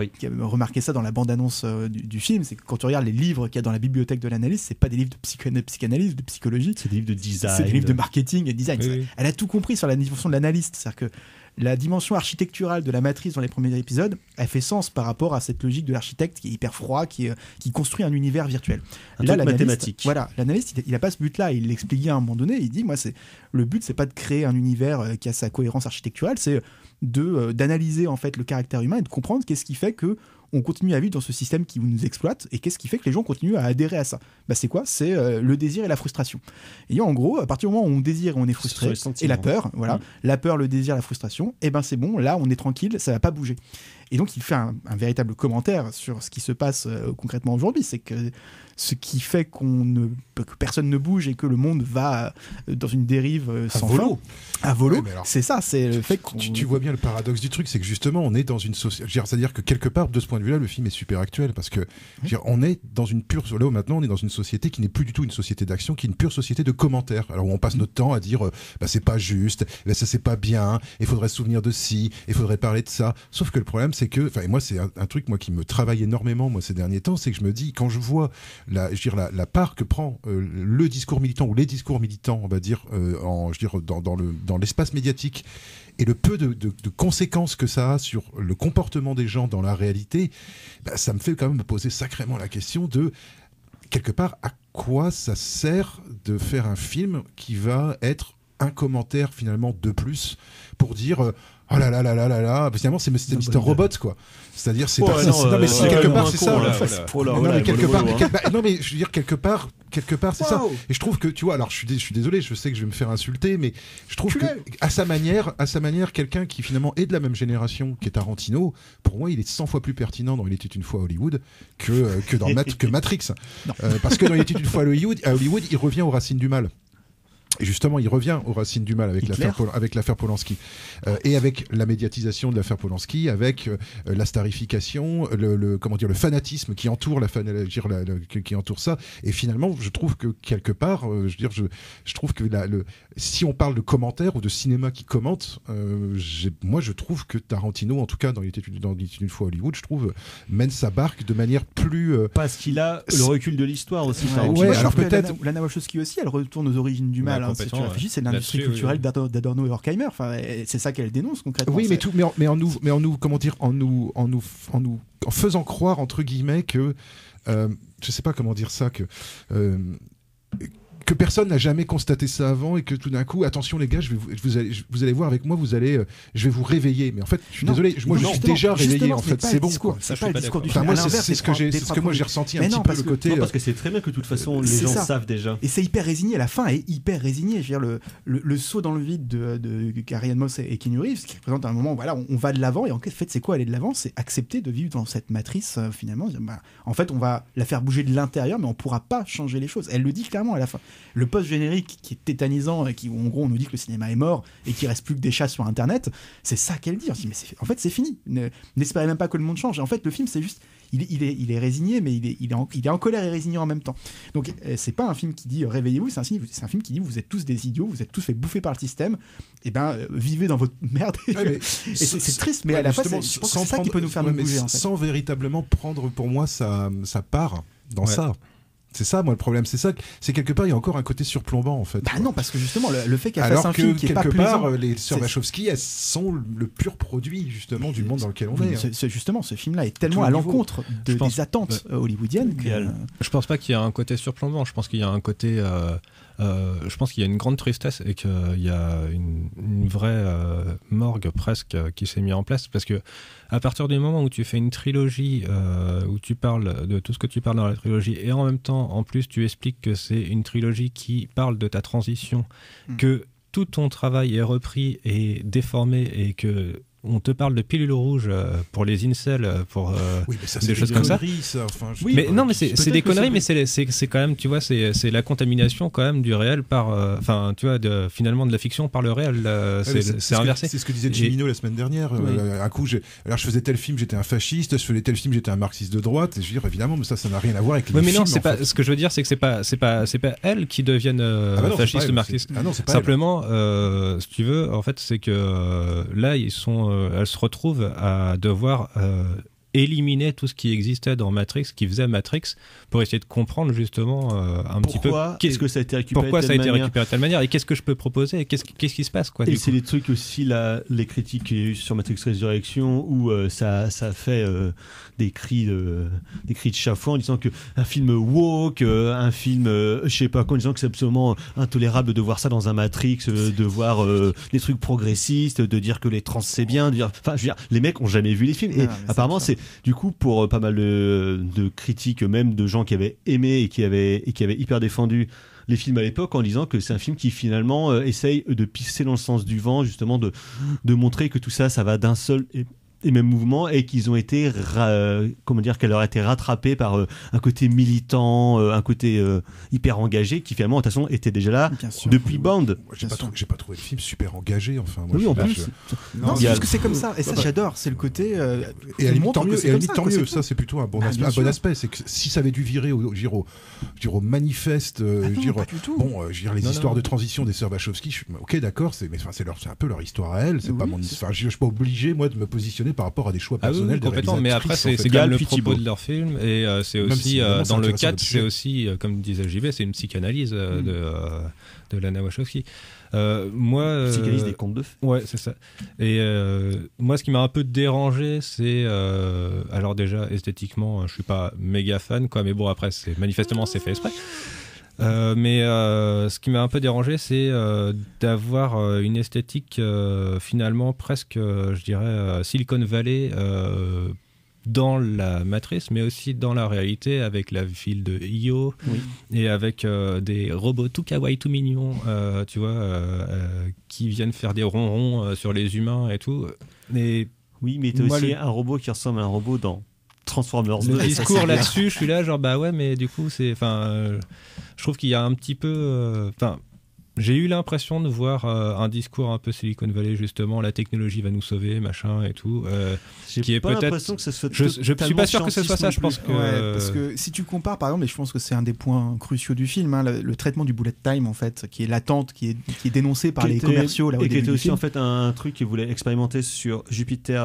remarqué ça dans la bande-annonce du film. C'est que quand tu regardes les livres qu'il y a dans la bibliothèque de l'analyste, c'est pas des livres de psychanalyse, de psychologie. C'est des livres de design. C'est des livres de marketing et de design. Oui. Elle a tout compris sur la dimension de l'analyste. C'est-à-dire que la dimension architecturale de la matrice dans les premiers épisodes, elle fait sens par rapport à cette logique de l'architecte qui est hyper froid, qui construit un univers virtuel. Là, mathématique. Voilà, l'analyste, il n'a pas ce but-là. Il l'expliquait à un moment donné. Il dit, le but, c'est pas de créer un univers qui a sa cohérence architecturale, c'est d'analyser en fait le caractère humain et de comprendre qu'est-ce qui fait que on continue à vivre dans ce système qui nous exploite et qu'est-ce qui fait que les gens continuent à adhérer à ça. C'est quoi ? C'est le désir et la frustration. Et en gros, à partir du moment où on désire et on est frustré, et la peur, la peur, le désir, la frustration, c'est bon, là on est tranquille, ça va pas bouger. Et donc il fait un véritable commentaire sur ce qui se passe concrètement aujourd'hui, c'est que ce qui fait que personne ne bouge et que le monde va dans une dérive sans fin. À volo. Ouais, c'est ça, c'est le fait qu'on... Tu vois bien le paradoxe du truc, c'est que justement on est dans une société... C'est-à-dire que quelque part, de ce point de vue-là, le film est super actuel parce que on est dans une pure... Là où maintenant on est dans une société qui n'est plus du tout une société d'action, qui est une pure société de commentaires. Alors où on passe notre temps à dire c'est pas juste, ça c'est pas bien, il faudrait se souvenir de ci, il faudrait parler de ça. Sauf que le problème c'est que... Et moi c'est un truc qui me travaille énormément ces derniers temps, c'est que je me dis, quand je vois la part que prend le discours militant ou les discours militants, on va dire, dans l'espace médiatique et le peu de conséquences que ça a sur le comportement des gens dans la réalité, ça me fait quand même me poser sacrément la question de, quelque part, à quoi ça sert de faire un film qui va être un commentaire finalement de plus pour dire oh là là là là là là, finalement c'est Mr. Robot quoi. C'est-à-dire c'est non mais quelque part c'est ça. Non mais quelque part non mais je veux dire quelque part c'est ça. Et je trouve que tu vois, alors je suis désolé, je sais que je vais me faire insulter, mais je trouve que à sa manière quelqu'un qui finalement est de la même génération qu'est Tarantino, pour moi il est 100 fois plus pertinent dans Il était une fois Hollywood que dans Matrix. Parce que dans Il était une fois Hollywood, il revient aux racines du mal. Et justement, il revient aux racines du mal avec l'affaire Polanski et avec la médiatisation de l'affaire Polanski, avec la starification, le fanatisme qui entoure qui entoure ça. Et finalement, je trouve que quelque part, je trouve que si on parle de commentaires ou de cinéma qui commente, moi je trouve que Tarantino, en tout cas dans Il était une fois Hollywood, je trouve mène sa barque de manière plus parce qu'il a le recul de l'histoire aussi. Ouais, alors peut-être Lana Wachowski aussi, elle retourne aux origines du mal. Si tu réfléchis, c'est l'industrie culturelle d'Adorno et Horkheimer. Enfin, c'est ça qu'elle dénonce concrètement. Oui, mais en faisant croire entre guillemets que je sais pas comment dire ça, que personne n'a jamais constaté ça avant et que tout d'un coup, attention les gars, vous allez voir avec moi, je vais vous réveiller. Mais en fait, je suis désolé, moi je suis déjà réveillé en fait, c'est bon quoi. C'est pas le discours du film. Moi c'est ce que moi j'ai ressenti un petit peu le côté. Parce que c'est très bien que de toute façon les gens savent déjà. Et c'est hyper résigné, la fin est hyper résignée. Je veux dire le saut dans le vide de Carrie Ann Moss et Keanu Reeves qui représente un moment, voilà, on va de l'avant et en fait c'est quoi aller de l'avant, c'est accepter de vivre dans cette matrice finalement. En fait, on va la faire bouger de l'intérieur, mais on pourra pas changer les choses. Elle le dit clairement à la fin. Le post-générique qui est tétanisant et où en gros on nous dit que le cinéma est mort et qu'il reste plus que des chats sur internet, c'est ça qu'elle dit. Mais en fait c'est fini, n'espérez même pas que le monde change. Et en fait le film c'est juste il est résigné, mais il est en colère et résigné en même temps. Donc c'est pas un film qui dit réveillez-vous, c'est un film qui dit vous êtes tous des idiots, vous êtes tous fait bouffer par le système, et vivez dans votre merde. Et c'est triste, mais à la fois je pense que c'est ça qui peut nous faire nous bouger en fait. Sans véritablement prendre pour moi sa part dans ça. C'est ça, moi, le problème. C'est quelque part, il y a encore un côté surplombant, en fait. Bah non, parce que justement, le fait qu'elle fasse un film qui est pas plaisant... Alors que, les sœurs Wachowski, elles sont le pur produit, justement, du monde dans lequel on est. Justement, ce film-là est tellement à l'encontre des attentes hollywoodiennes que... Je pense pas qu'il y a un côté surplombant. Je pense qu'il y a un côté... je pense qu'il y a une grande tristesse et qu'il y a une vraie morgue presque qui s'est mise en place, parce que à partir du moment où tu fais une trilogie où tu parles de tout ce que tu parles dans la trilogie et en même temps en plus tu expliques que c'est une trilogie qui parle de ta transition, que tout ton travail est repris et déformé et que on te parle de pilules rouges pour les incels, pour des choses comme ça. Mais c'est des conneries, mais c'est quand même, tu vois, c'est la contamination quand même du réel par, enfin, tu vois, finalement de la fiction par le réel. C'est inversé. C'est ce que disait Jimino la semaine dernière. Un coup, alors je faisais tel film, j'étais un fasciste. Je faisais tel film, j'étais un marxiste de droite. Et je veux dire, évidemment, mais ça n'a rien à voir avec les films. Mais non, c'est pas. Ce que je veux dire, c'est que c'est pas elles qui deviennent fascistes ou marxistes. Simplement, si tu veux, en fait, c'est que là, elles se retrouvent à devoir éliminer tout ce qui existait dans Matrix, qui faisait Matrix, pour essayer de comprendre justement un petit peu qu'est-ce que ça a été récupéré de telle manière et qu'est-ce que je peux proposer et qu'est-ce qui se passe quoi. Et c'est des trucs aussi les critiques qu'il y a eu sur Matrix Résurrection où ça fait des cris de chafouin en disant que un film woke, un film je sais pas quoi, en disant que c'est absolument intolérable de voir ça dans un Matrix, de voir des trucs progressistes, de dire que les trans c'est bien, enfin je veux dire les mecs ont jamais vu les films et apparemment c'est du coup pour pas mal de critiques, même de gens qui avaient aimé et qui avaient hyper défendu les films à l'époque, en disant que c'est un film qui finalement essaye de pisser dans le sens du vent, justement de montrer que tout ça va d'un seul et même mouvement, et qu'ils ont été qu'elle leur a été rattrapée par un côté militant, un côté hyper engagé qui finalement de toute façon était déjà là depuis Bond. J'ai pas trouvé le film super engagé, enfin moi, oui, en plus non, c'est juste que c'est comme ça et ça j'adore, c'est le côté et à la limite tant mieux, ça c'est plutôt un bon aspect, c'est que si ça avait dû virer au manifeste, les histoires de transition des sœurs Wachowski, ok d'accord, c'est un peu leur histoire à elles, c'est pas mon histoire, je suis pas obligé moi de me positionner par rapport à des choix personnels. Complètement, mais après c'est quand même le propos de leur film et c'est aussi dans le 4 c'est aussi comme disait JB, c'est une psychanalyse de Lana Wachowski. Psychanalyse des contes de fées. Ouais, c'est ça. Et moi ce qui m'a un peu dérangé c'est alors déjà esthétiquement je suis pas méga fan quoi, mais bon après c'est manifestement c'est fait exprès. Mais ce qui m'a un peu dérangé, c'est d'avoir une esthétique finalement presque, je dirais, Silicon Valley dans la matrice, mais aussi dans la réalité, avec la ville de Io et avec des robots tout kawaii, tout mignons, tu vois, qui viennent faire des ronrons sur les humains et tout. Et oui, mais t'as aussi un robot qui ressemble à un robot dans Transformers 2. Le discours là-dessus, je suis là genre bah ouais, mais du coup c'est, je trouve qu'il y a un petit peu, j'ai eu l'impression de voir un discours un peu Silicon Valley, justement, la technologie va nous sauver, machin et tout. Qui est peut-être. l'impression que ce soit je suis pas sûr que ce soit ça, je pense que. Ouais, parce que si tu compares, par exemple, et je pense que c'est un des points cruciaux du film, hein, le traitement du bullet time, en fait, qui est l'attente, qui est dénoncé par les commerciaux là, au et début qui était du aussi film. en fait un truc qu'ils voulaient expérimenter sur Jupiter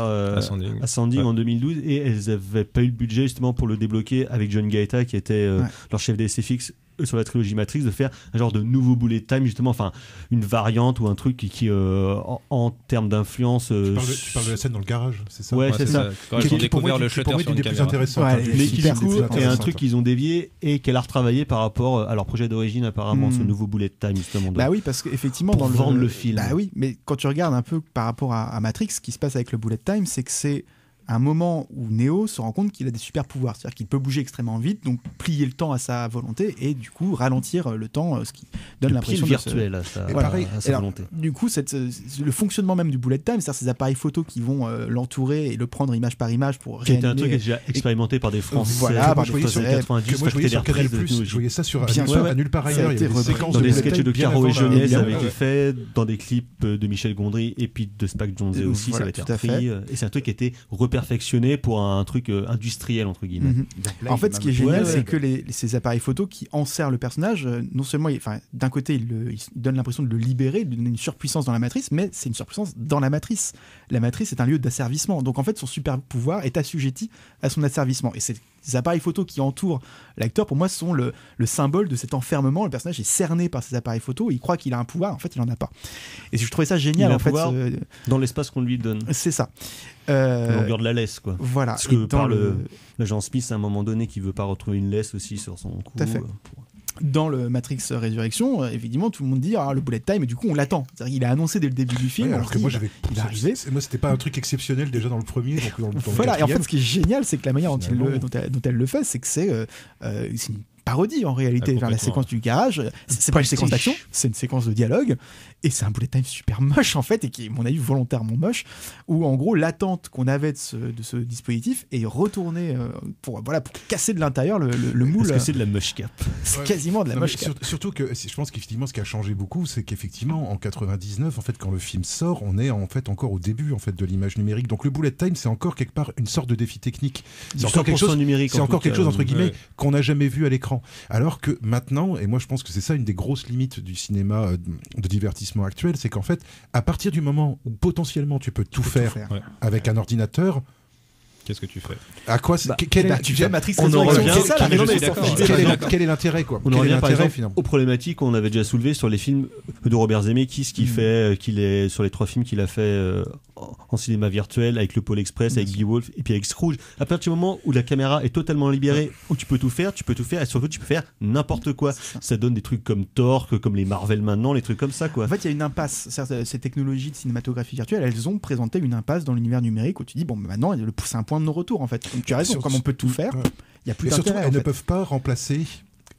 Ascending ouais. en 2012, et elles avaient pas eu le budget justement pour le débloquer avec John Gaeta qui était leur chef des SFX sur la trilogie Matrix, de faire un genre de nouveau bullet time, justement, enfin une variante ou un truc qui en termes d'influence. Tu parles de la scène dans le garage, c'est ça? Ouais, c'est ça. Quand ils ont découvert le shutter sur une des plus caméra. intéressantes. Mais qui du coup est un truc qu'ils ont dévié et qu'elle a retravaillé par rapport à leur projet d'origine, apparemment, ce nouveau bullet time, justement. Bah oui, parce qu'effectivement, dans vendre le film. Bah oui, mais quand tu regardes un peu par rapport à Matrix, ce qui se passe avec le bullet time, c'est que c'est un moment où Neo se rend compte qu'il a des super pouvoirs, c'est-à-dire qu'il peut bouger extrêmement vite, donc plier le temps à sa volonté et du coup ralentir le temps, ce qui donne l'impression virtuel à sa volonté. Du coup, le fonctionnement même du bullet time, c'est-à-dire ces appareils photo qui vont l'entourer et le prendre image par image pour réanimer. C'était un truc qui est déjà expérimenté par des Français. Voilà, par des Français 90. Moi, je voyais sur Canal+, je voyais ça sur à nulle part ailleurs. Il y avait des séquences dans des sketchs de Caro et Jeunesse, ça avait été été fait dans des clips de Michel Gondry et puis de Spike Jonze aussi, ça avait été repris. Et c'est un truc qui a été reperfectionné pour un truc industriel, entre guillemets. En fait, ce qui est génial, c'est que ces appareils photo qui enserrent le personnage, non seulement, d'un côté, ils donnent l'impression de le libérer, de donner une surpuissance dans la matrice, mais c'est une surpuissance dans la matrice. La matrice est un lieu d'asservissement. Donc, en fait, son super pouvoir est assujetti à son asservissement. Et ces appareils photo qui entourent l'acteur, pour moi, sont le symbole de cet enfermement. Le personnage est cerné par ces appareils photo, il croit qu'il a un pouvoir, en fait, il en a pas. Et je trouvais ça génial, en fait. Dans l'espace qu'on lui donne. C'est ça. Longueur de la laisse, quoi. Voilà. Parce que par l'agent Smith, à un moment donné, qui veut pas retrouver une laisse aussi sur son cou. Tout à fait. Dans le Matrix Résurrection, évidemment, tout le monde dit le bullet time, et du coup, on l'attend. C'est-à-dire qu'il est annoncé dès le début du film. Ouais, alors que moi, il est arrivé. Moi, c'était pas un truc exceptionnel déjà dans le premier. Donc voilà. Et en fait, ce qui est génial, c'est que la manière dont elle le fait, c'est que c'est une parodie en réalité. La séquence du garage, c'est pas une séquence d'action, c'est une séquence de dialogue, et c'est un bullet time super moche en fait, et qui est, à mon avis, volontairement moche, où en gros l'attente qu'on avait de ce dispositif est retournée pour casser de l'intérieur le moule. Parce que c'est de la moche cap. C'est quasiment de la moche cap. Surtout que je pense qu'effectivement, ce qui a changé beaucoup, c'est qu'effectivement en 99, en fait, quand le film sort, on est en fait encore au début en fait de l'image numérique. Donc le bullet time, c'est encore quelque part une sorte de défi technique. C'est encore quelque chose numérique. C'est encore quelque chose entre guillemets qu'on n'a jamais vu à l'écran. Alors que maintenant, et moi je pense que c'est ça une des grosses limites du cinéma de divertissement actuel, c'est qu'en fait, à partir du moment où potentiellement tu peux tout faire avec un ordinateur, qu'est-ce que tu fais? À quoi quel est Matrix? Quel est l'intérêt, quoi? On en revient par exemple aux problématiques qu'on avait déjà soulevées sur les films de Robert Zemeckis, qu'il est sur les 3 films qu'il a fait en cinéma virtuel, avec le Pôle Express, avec Beowulf et puis avec Scrooge. À partir du moment où la caméra est totalement libérée, où tu peux tout faire, et surtout tu peux faire n'importe quoi. Ça donne des trucs comme Thor, comme les Marvel maintenant, les trucs comme ça, quoi. En fait, il y a une impasse. Ces technologies de cinématographie virtuelle, elles ont présenté une impasse dans l'univers numérique où tu dis maintenant c'est un point de non-retour en fait. Donc, tu as raison, comme on peut tout faire, il n'y a plus d'intérêt. Surtout, elles ne peuvent pas remplacer.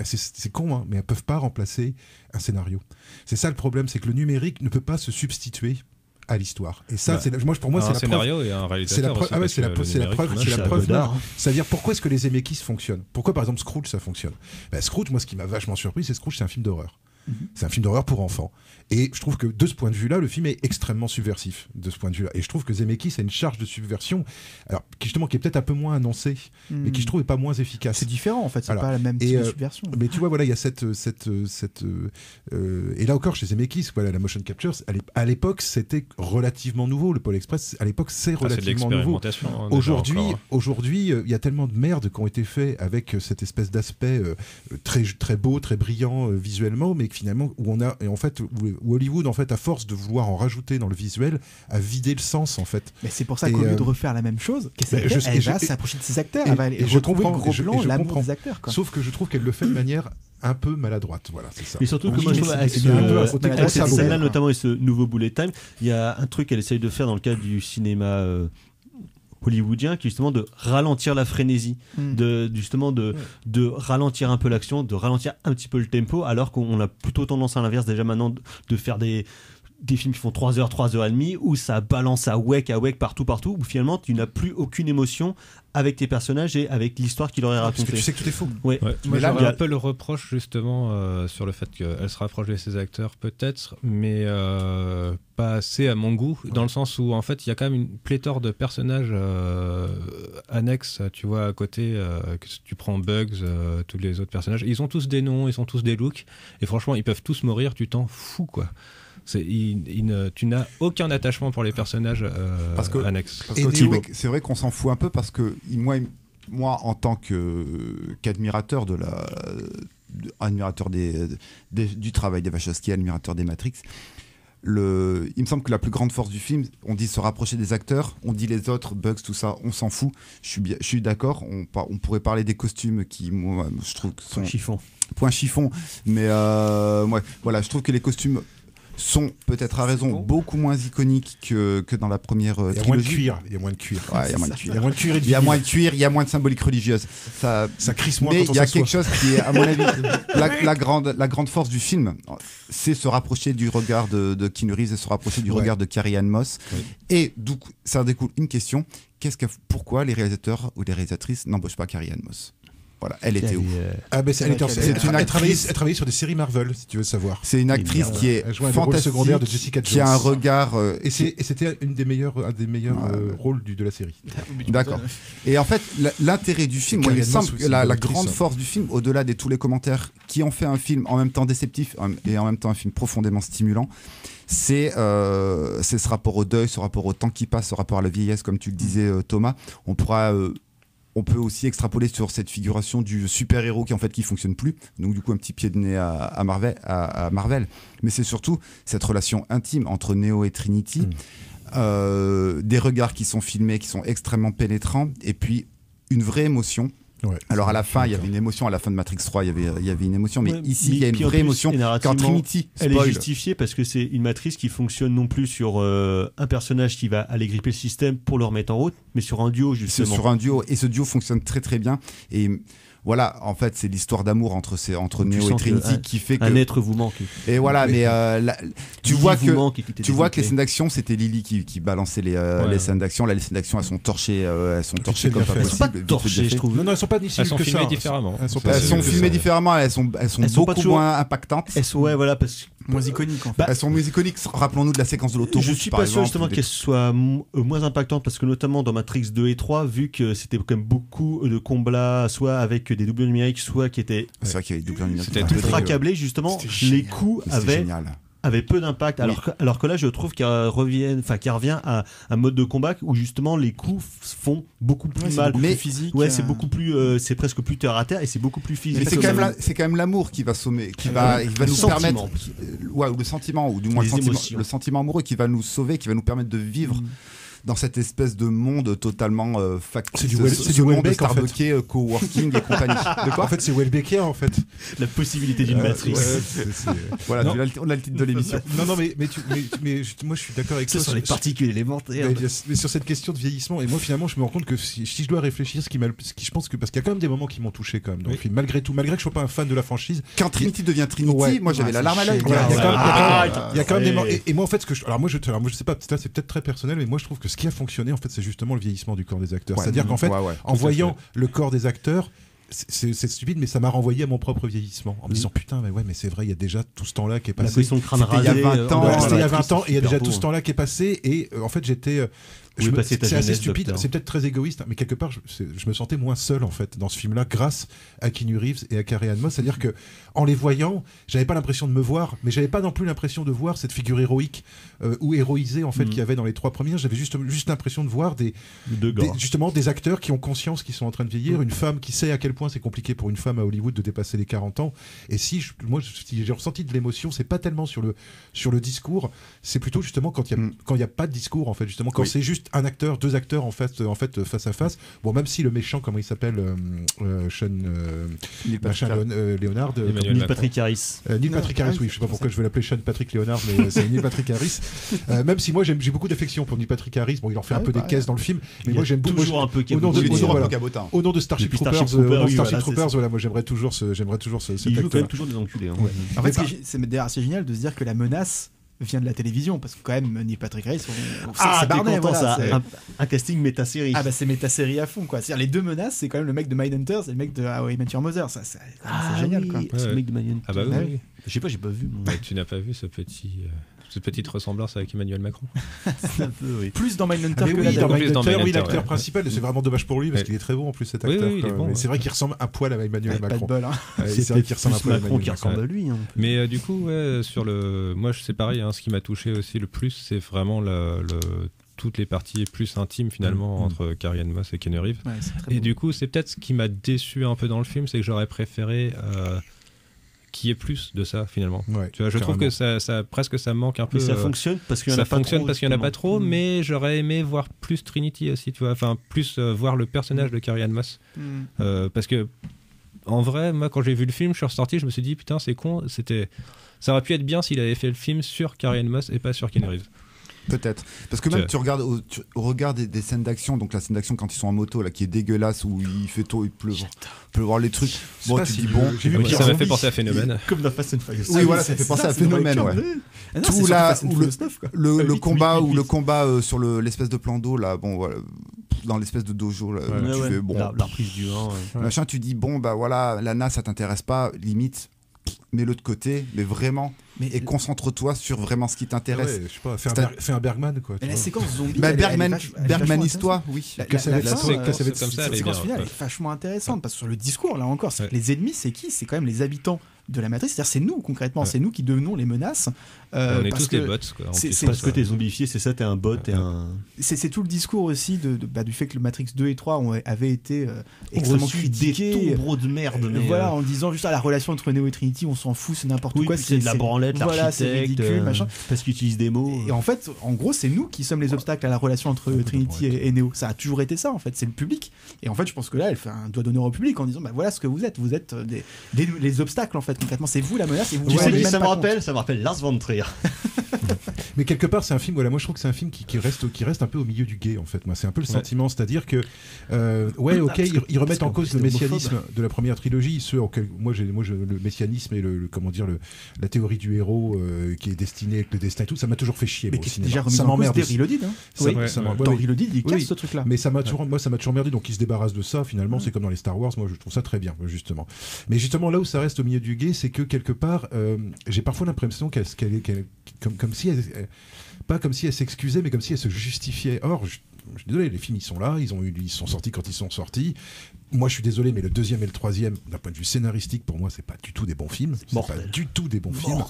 C'est con, hein, mais elles ne peuvent pas remplacer un scénario. C'est ça le problème, c'est que le numérique ne peut pas se substituer à l'histoire. Et ça, pour moi, c'est la scénario et un réalisateur. C'est la preuve. C'est-à-dire, pourquoi est-ce que les Zemeckis fonctionnent? Pourquoi, par exemple, Scrooge, ça fonctionne? Scrooge, moi, ce qui m'a vachement surpris, c'est Scrooge, c'est un film d'horreur. C'est un film d'horreur pour enfants. Et je trouve que de ce point de vue-là, le film est extrêmement subversif de ce point de vue-là. Et je trouve que Zemeckis a une charge de subversion, alors qui est peut-être un peu moins annoncée, mais qui je trouve est pas moins efficace. C'est différent en fait, c'est pas la même type de subversion. Mais tu vois, voilà, il y a cette et là encore chez Zemeckis, voilà, la motion capture, à l'époque, c'était relativement nouveau. Le Pôle Express, à l'époque, c'est relativement nouveau. Aujourd'hui, il y a tellement de merde qui ont été faits avec cette espèce d'aspect très très beau, très brillant visuellement, mais finalement où Hollywood, en fait, à force de vouloir en rajouter dans le visuel, a vidé le sens, en fait. Mais c'est pour ça qu'au lieu de refaire la même chose, elle va s'approcher de ses acteurs, elle va retrouver en gros plan l'amour des acteurs, quoi. Sauf que je trouve qu'elle le fait de manière un peu maladroite. Voilà, c'est ça. Mais surtout que Oui, moi je mais trouve c'est avec, un peu avec cette maladroit. scène-là notamment et ce nouveau bullet time, il y a un truc qu'elle essaye de faire dans le cadre du cinéma hollywoodien qui est justement de ralentir la frénésie, de ralentir un peu l'action, de ralentir un petit peu le tempo, alors qu'on a plutôt tendance à l'inverse déjà maintenant de faire des films qui font 3 heures, 3 heures et demie, où ça balance à wake, partout, où finalement tu n'as plus aucune émotion avec tes personnages et avec l'histoire qu'il leur est racontée. Parce que tu sais que tout est faux. Ouais. Moi, là, j'aurais un peu le reproche justement sur le fait qu'elle se rapproche de ses acteurs peut-être, mais pas assez à mon goût, dans le sens où en fait il y a quand même une pléthore de personnages annexes, tu vois, à côté, que tu prends Bugs, tous les autres personnages, ils ont tous des noms, ils ont tous des looks, et franchement ils peuvent tous mourir, tu t'en fous quoi. Tu n'as aucun attachement pour les personnages annexes. Parce que c'est vrai qu'on s'en fout un peu parce que moi en tant qu'admirateur admirateur du travail des Wachowski, admirateur des Matrix, il me semble que la plus grande force du film, on dit se rapprocher des acteurs, on dit les autres, Bugs, tout ça, on s'en fout. Je suis d'accord, on pourrait parler des costumes qui, moi, je trouve que sont... Point chiffon. Mais voilà, je trouve que les costumes sont peut-être à raison beaucoup moins iconiques que dans la première trilogie. Il y a moins de cuir. Ouais, il y a moins de cuir. Il y a moins de cuir. Il y a moins de cuir, il y a moins de symbolique religieuse. Ça crisse moins. Mais il y a quelque chose qui est, à mon avis, la grande force du film, c'est se rapprocher du regard de Keanu Reeves et se rapprocher du regard de Carrie-Anne Moss. Oui. Et donc, ça découle une question. Pourquoi les réalisateurs ou les réalisatrices n'embauchent pas Carrie-Anne Moss? Voilà, elle était où? Elle travaillait sur des séries Marvel, si tu veux savoir. C'est une actrice qui est fantastique, secondaire de Jessica Jones. qui a un regard... Et c'était un des meilleurs rôles de la série. D'accord. Et en fait, l'intérêt du film, il semble que la grande force du film, au-delà de tous les commentaires qui ont fait un film en même temps déceptif et en même temps un film profondément stimulant, c'est ce rapport au deuil, ce rapport au temps qui passe, ce rapport à la vieillesse, comme tu le disais Thomas. On peut aussi extrapoler sur cette figuration du super-héros qui fonctionne plus. Donc du coup un petit pied de nez à Marvel. Mais c'est surtout cette relation intime entre Neo et Trinity, des regards qui sont filmés, qui sont extrêmement pénétrants, et puis une vraie émotion. Ouais, alors à la fin, il y avait une émotion, à la fin de Matrix 3, il y avait une émotion, mais ici il y a une vraie émotion quand Trinity spoil. Elle est justifiée parce que c'est une matrice qui fonctionne non plus sur un personnage qui va aller gripper le système pour le remettre en route, mais sur un duo justement. C'est sur un duo, et ce duo fonctionne très très bien. Et voilà, en fait, c'est l'histoire d'amour entre Neo et Trinity qui fait que... Un être vous manque. Et voilà, mais tu vois que les scènes d'action, c'était Lily qui balançait les scènes d'action. Là, les scènes d'action, elles sont torchées comme pas possible. Elles sont pas torchées, je trouve. Non, elles sont pas elles sont filmées différemment. Elles sont filmées différemment, elles sont beaucoup moins impactantes. Ouais, voilà, parce que... Moins iconiques, en fait. Elles sont moins iconiques. Rappelons-nous de la séquence de l'autoroute. Je suis pas sûr justement qu'elles soient moins impactantes parce que notamment dans Matrix 2 et 3, vu que c'était quand même beaucoup de combats, soit avec des doublures numériques, soit qui étaient ultra câblés, justement, les coups avaient peu d'impact, alors que là je trouve qu'il revient à un mode de combat où justement les coups font beaucoup plus mal, mais physique. Ouais, c'est beaucoup plus, c'est presque plus terre à terre et c'est beaucoup plus physique. Mais c'est quand même l'amour qui va sommer, qui va nous permettre, ou le sentiment, ou du moins le sentiment amoureux qui va nous sauver, qui va nous permettre de vivre dans cette espèce de monde totalement factice. C'est du Welbeck, en fait. Coworking et compagnie. En fait, c'est Welbeckien, en fait. La possibilité d'une matrice. Voilà, on a le titre de l'émission. Non, mais moi, je suis d'accord avec toi. Ce sont les particules élémentaires. Mais sur cette question de vieillissement, et moi, finalement, je me rends compte que si je dois réfléchir, je pense que parce qu'il y a quand même des moments qui m'ont touché quand même dans le film, malgré tout, malgré que je sois pas un fan de la franchise. Quand Trinity devient Trinity, moi, j'avais la larme à l'œil. Il y a quand même des moments. Et moi, en fait, alors moi, je sais pas, c'est peut-être très personnel, mais moi, je trouve que ce qui a fonctionné, en fait, c'est justement le vieillissement du corps des acteurs. C'est-à-dire qu'en fait, en voyant le corps des acteurs, c'est stupide, mais ça m'a renvoyé à mon propre vieillissement en me disant putain, mais c'est vrai, il y a déjà tout ce temps-là qui est passé. La crâne rasé, il y a 20 ans. C'était il y a 20 ans et il y a déjà tout ce temps-là qui est passé. Et en fait, c'est assez stupide, c'est peut-être très égoïste, mais quelque part, je me sentais moins seul en fait dans ce film-là, grâce à Keanu Reeves et à Carrie-Anne Moss. C'est-à-dire que en les voyant, j'avais pas l'impression de me voir, mais j'avais pas non plus l'impression de voir cette figure héroïque ou héroïsée en fait qu'il y avait dans les 3 premières. J'avais juste l'impression de voir justement des acteurs qui ont conscience qu'ils sont en train de vieillir, une femme qui sait à quel point c'est compliqué pour une femme à Hollywood de dépasser les 40 ans. Et si j'ai ressenti de l'émotion, c'est pas tellement sur le discours, c'est plutôt justement quand il y a pas de discours en fait, justement quand c'est juste juste un acteur, deux acteurs en fait face à face. Bon, même si le méchant, comment il s'appelle, Sean Leonard, Neil Patrick Harris. Neil Patrick Harris, oui, je sais pas pourquoi je veux l'appeler Sean Patrick Leonard, mais c'est Neil Patrick Harris. Même si moi j'ai beaucoup d'affection pour Neil Patrick Harris, bon, il en fait un peu des caisses dans le film, mais moi j'aime toujours un peu cabotin. Au nom de Starship Troopers, voilà, moi j'aimerais toujours cet acteur. Il joue quand même toujours des enculés. En fait, c'est assez génial de se dire que la menace vient de la télévision, parce que quand même Neil Patrick Harris, c'est Barney, voilà, un casting méta-série. Ah bah c'est méta-série à fond, quoi. C'est-à-dire les deux menaces, c'est quand même le mec de Mindhunters et le mec de How I Met Your Mother. Ça, c'est génial, quoi. C'est le mec de Mindhunters. Ah bah oui. Je sais pas, j'ai pas vu. Tu n'as pas vu cette petite ressemblance avec Emmanuel Macron. Un peu, oui. Plus dans Mindhunter que dans Mindhunter, oui, l'acteur principal, c'est vraiment dommage pour lui parce qu'il est très bon en plus, cet acteur. Oui, il est bon, mais c'est vrai qu'il ressemble un poil à Emmanuel Macron. Pas de bol, c'est vrai qu'il ressemble un peu à Macron qui ressemble à lui. Mais du coup, moi c'est pareil, ce qui m'a touché aussi le plus, c'est vraiment toutes les parties plus intimes finalement entre Carrie-Anne Moss et Keanu Reeves. Et du coup, c'est peut-être ce qui m'a déçu un peu dans le film, c'est que j'aurais préféré qu'il y ait plus de ça finalement. Tu vois, je trouve que ça presque ça manque un peu. Mais ça fonctionne parce qu'il y en a pas trop. Ça fonctionne parce qu'il y en a pas trop, mais j'aurais aimé voir plus Trinity aussi, tu vois, enfin plus voir le personnage de Carrie-Anne Moss, parce que en vrai, moi quand j'ai vu le film, je suis ressorti, je me suis dit putain c'est con, ça aurait pu être bien s'il avait fait le film sur Carrie-Anne Moss et pas sur Keanu Reeves. Peut-être. Parce que même tu regardes au regard des scènes d'action, donc la scène d'action quand ils sont en moto, là, qui est dégueulasse, où il fait tôt, il pleut voir les trucs. Bon, tu dis bon. Ça m'a fait penser à Phénomène. Comme dans Fast and Furious. Oui, voilà, ça fait penser à Phénomène, ouais. Tout là, où le combat sur l'espèce de plan d'eau, là, bon, voilà. Dans l'espèce de dojo, là, tu fais bon. La reprise du 1. Machin, tu dis bon, bah voilà, Lana, ça t'intéresse pas, limite. Mets l'autre côté, mais vraiment, et concentre-toi sur vraiment ce qui t'intéresse. Je sais pas, fais un Bergman, quoi. La séquence zombie, Bergmanise-toi, oui. La séquence finale est vachement intéressante, parce que sur le discours, là encore, c'est que les ennemis, c'est qui ? C'est quand même les habitants de la matrice, c'est-à-dire c'est nous concrètement, c'est nous qui devenons les menaces. On est tous des bots, quoi. C'est parce que t'es zombifié, c'est ça, t'es un bot, c'est tout le discours aussi du fait que le Matrix 2 et 3 avaient été extrêmement critiqués, des tombereaux de merde, voilà, en disant juste la relation entre Neo et Trinity, on s'en fout, c'est n'importe quoi, c'est de la branlette, voilà, c'est ridicule, machin, parce qu'ils utilisent des mots. Et en fait, en gros, c'est nous qui sommes les obstacles à la relation entre Trinity et Neo. Ça a toujours été ça, en fait, c'est le public. Et en fait, je pense que là, elle fait un doigt d'honneur au public en disant, bah voilà ce que vous êtes les obstacles, en fait, concrètement, c'est vous la menace. Et vous tu sais qui ça me rappelle Lars von Trier. Mais quelque part, c'est un film. Voilà, moi je trouve que c'est un film qui reste un peu au milieu du guet, en fait. Moi, c'est un peu le sentiment, c'est-à-dire que ils remettent en cause le messianisme de la première trilogie. Le messianisme et la théorie du héros qui est destiné avec le destin et tout, ça m'a toujours fait chier. Mais qui est déjà remis en cause dès Reloaded. Dans Reloaded, il casse ce truc-là. Mais ça m'a toujours merdé. Donc ils se débarrassent de ça. Finalement, c'est comme dans les Star Wars. Moi, je trouve ça très bien, justement. Mais justement, là où ça reste au milieu du guet, c'est que quelque part, j'ai parfois l'impression comme si elle, pas comme si elle s'excusait, mais comme si elle se justifiait. Or, je suis désolé, les films ils sont là, ils sont sortis quand ils sont sortis. Moi je suis désolé, mais le deuxième et le troisième, d'un point de vue scénaristique, pour moi c'est pas du tout des bons films. C'est pas du tout des bons films.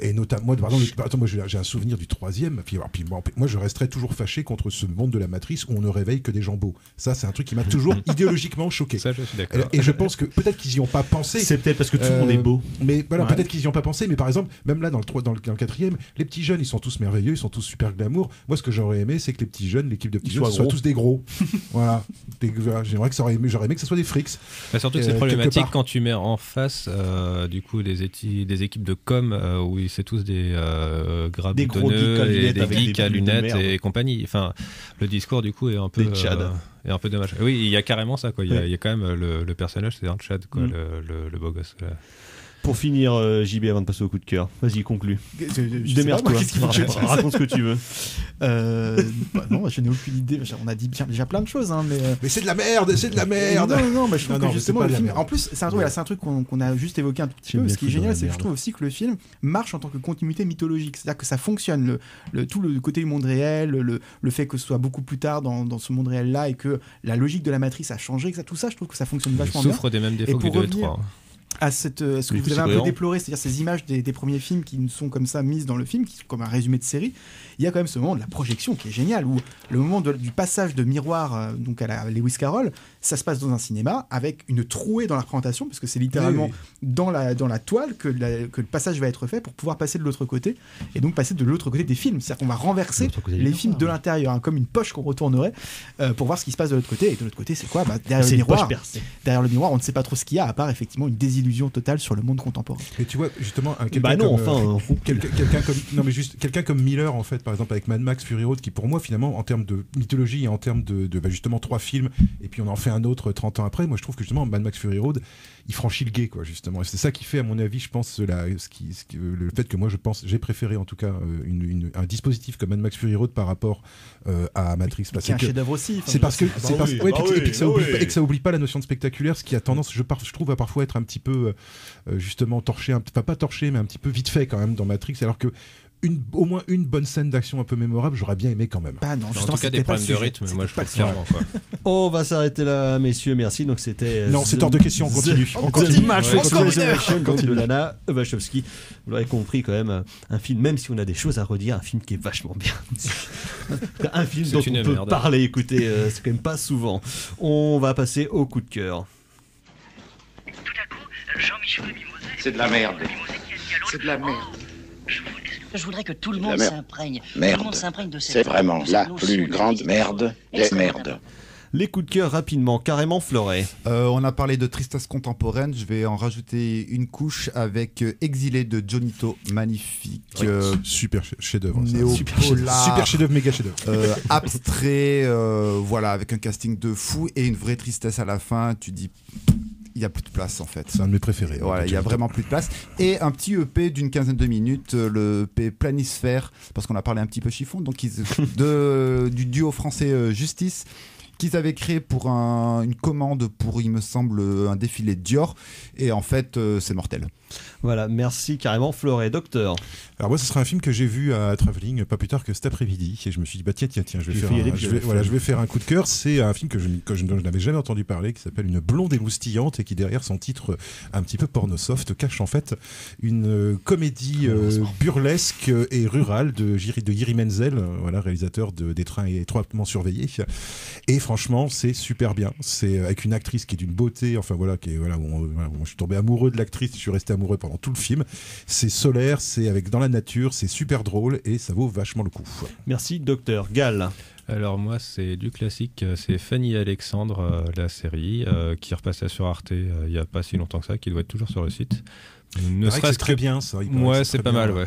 Et notamment, moi j'ai un souvenir du troisième. Puis moi je resterai toujours fâché contre ce monde de la matrice où on ne réveille que des gens beaux. Ça c'est un truc qui m'a toujours idéologiquement choqué. Ça je suis d'accord. Et je pense que peut-être qu'ils y ont pas pensé. C'est peut-être parce que tout le monde est beau. Mais voilà, peut-être qu'ils y ont pas pensé. Mais par exemple, même là dans le quatrième, les petits jeunes ils sont tous merveilleux, ils sont tous super glamour. Moi ce que j'aurais aimé c'est que les petits jeunes, l'équipe de petits jeunes soient tous des gros. Voilà. J'aurais aimé que ce soit des frics. Surtout que c'est problématique quand tu mets en face du coup des équipes de com où c'est tous des graboutonneux et des geeks à lunettes et compagnie. Enfin, le discours du coup est un peu est un peu dommage. Oui, il y a carrément ça, quoi. Il y a quand même le personnage, c'est un Chad, quoi, le beau gosse. Pour finir, JB, avant de passer au coup de cœur, vas-y, conclue. Démerde-toi, raconte ce que tu veux. Non, je n'ai aucune idée. On a dit déjà plein de choses, hein, mais c'est de la merde, Non, je trouve que justement le film. En plus, c'est un truc qu'on a juste évoqué un tout petit peu. Ce qui est génial, c'est que je trouve aussi que le film marche en tant que continuité mythologique. C'est-à-dire que ça fonctionne. Tout le côté du monde réel, le fait que ce soit beaucoup plus tard dans ce monde réel-là et que la logique de la matrice a changé, tout ça, je trouve que ça fonctionne vachement bien. Il souffre des mêmes défauts que 2 et 3. à ce que vous avez un peu déploré, c'est-à-dire ces images des premiers films qui nous sont comme ça mises dans le film, qui sont comme un résumé de série. Il y a quand même ce moment de la projection qui est génial, où le moment du passage de miroir donc à la Lewis Carroll, ça se passe dans un cinéma avec une trouée dans la représentation, parce que c'est littéralement dans la toile que le passage va être fait pour pouvoir passer de l'autre côté, et donc passer de l'autre côté des films. C'est-à-dire qu'on va renverser les films de l'intérieur, hein, comme une poche qu'on retournerait pour voir ce qui se passe de l'autre côté. Et de l'autre côté, c'est quoi ? Derrière le miroir, on ne sait pas trop ce qu'il y a, à part effectivement une désillusion totale sur le monde contemporain. Et tu vois, justement, quelqu'un comme Miller, en fait, par exemple, avec Mad Max Fury Road, qui pour moi, finalement, en termes de mythologie et en termes de justement 3 films, et puis on en fait un autre 30 ans après, moi je trouve que justement Mad Max Fury Road, il franchit le gué, quoi, justement. Et c'est ça qui fait, à mon avis, je pense, le fait que moi j'ai préféré en tout cas un dispositif comme Mad Max Fury Road par rapport à Matrix. C'est un chef-d'œuvre aussi. C'est parce que et que ça oublie pas la notion de spectaculaire, ce qui a tendance, je trouve, à parfois être un petit peu justement torché, pas torché, mais un petit peu vite fait quand même dans Matrix, alors que au moins une bonne scène d'action un peu mémorable, j'aurais bien aimé quand même. Non, en tout cas, des problèmes de rythme, moi je trouve clairement. On va s'arrêter là, messieurs, merci. Donc c'était. Non, c'est hors de question, on continue. On continue. De Lana Wachowski. Vous l'aurez compris, quand même, un film, même si on a des choses à redire, un film qui est vachement bien. Un film dont on peut parler, écoutez, c'est quand même pas souvent. On va passer au coup de cœur. Tout à coup, Jean-Michel Mimosé. C'est de la merde. C'est de la merde. Je voudrais que tout le monde s'imprègne. Merde. Tout le monde s'imprègne de cette. C'est vraiment la plus grande merde des merdes. Les coups de cœur rapidement, carrément Fleuret. On a parlé de tristesse contemporaine, je vais en rajouter une couche avec Exilé de Jonito, magnifique. Super chef-d'œuvre. Super chef-d'œuvre, méga chef-d'œuvre. Abstrait, voilà, avec un casting de fou et une vraie tristesse à la fin. Tu dis. Il n'y a plus de place en fait. C'est un de mes préférés. Voilà, il n'y a vraiment plus de place. Et un petit EP d'une quinzaine de minutes, le EP Planisphère, parce qu'on a parlé un petit peu chiffon, donc du duo français Justice, qu'ils avaient créé pour une commande pour, il me semble, un défilé Dior. Et en fait, c'est mortel. Voilà, merci carrément Fleuret. Docteur. Alors moi, ce sera un film que j'ai vu à Travelling pas plus tard que cet après-midi, et je me suis dit tiens, je vais faire un coup de cœur. C'est un film dont je n'avais jamais entendu parler, qui s'appelle Une blonde émoustillante, et qui derrière son titre un petit peu porno soft cache en fait une comédie burlesque et rurale de Jiri Menzel, voilà, réalisateur des Trains étroitement surveillés. Et franchement, c'est super bien. C'est avec une actrice qui est d'une beauté, enfin voilà, je suis tombé amoureux de l'actrice, je suis resté amoureux pendant tout le film. C'est solaire, c'est dans la nature, c'est super drôle et ça vaut vachement le coup. Merci Docteur. Gal. Alors moi c'est du classique, c'est Fanny et Alexandre, la série qui repassait sur Arte il n'y a pas si longtemps que ça, qui doit être toujours sur le site. C'est très bien ça. Ouais, c'est pas mal, ouais.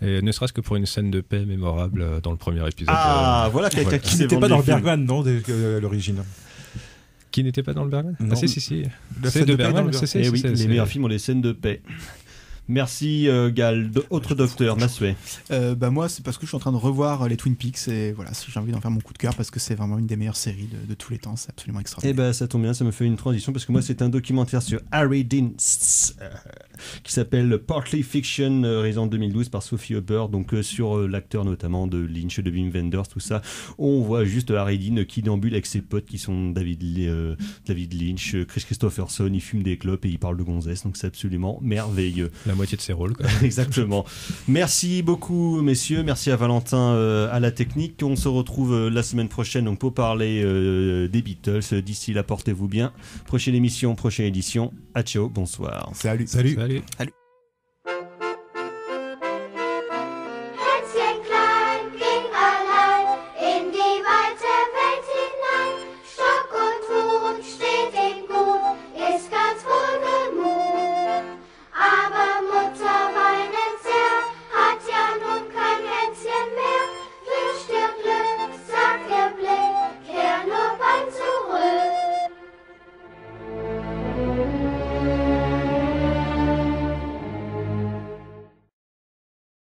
Et ne serait-ce que pour une scène de paix mémorable dans le premier épisode. Voilà quelqu'un qui n'était pas dans le Bergman, non, à l'origine. Qui n'était pas dans le Bergman ? Non. Ah, si. La scène de Bergman, c'est oui, les meilleurs films ont les scènes de paix. Merci Gal. Autre docteur, Massuet. Moi, c'est parce que je suis en train de revoir les Twin Peaks et voilà, j'ai envie d'en faire mon coup de cœur parce que c'est vraiment une des meilleures séries de tous les temps. C'est absolument extraordinaire. Et ça tombe bien, ça me fait une transition parce que moi, c'est un documentaire sur Harry Dean qui s'appelle Partly Fiction, réalisé en 2012 par Sophie Hopper, donc sur l'acteur notamment de Lynch, de Wim Wenders, tout ça. On voit juste Harry Dean qui déambule avec ses potes qui sont David Lynch, Chris Christopherson, il fume des clopes et il parle de gonzesse, donc c'est absolument merveilleux. La moitié de ses rôles, quoi. Exactement. Merci beaucoup, messieurs. Merci à Valentin à la technique. On se retrouve la semaine prochaine donc, pour parler des Beatles. D'ici là, portez-vous bien. Prochaine émission, prochaine édition. À ciao, bonsoir. Salut. Salut.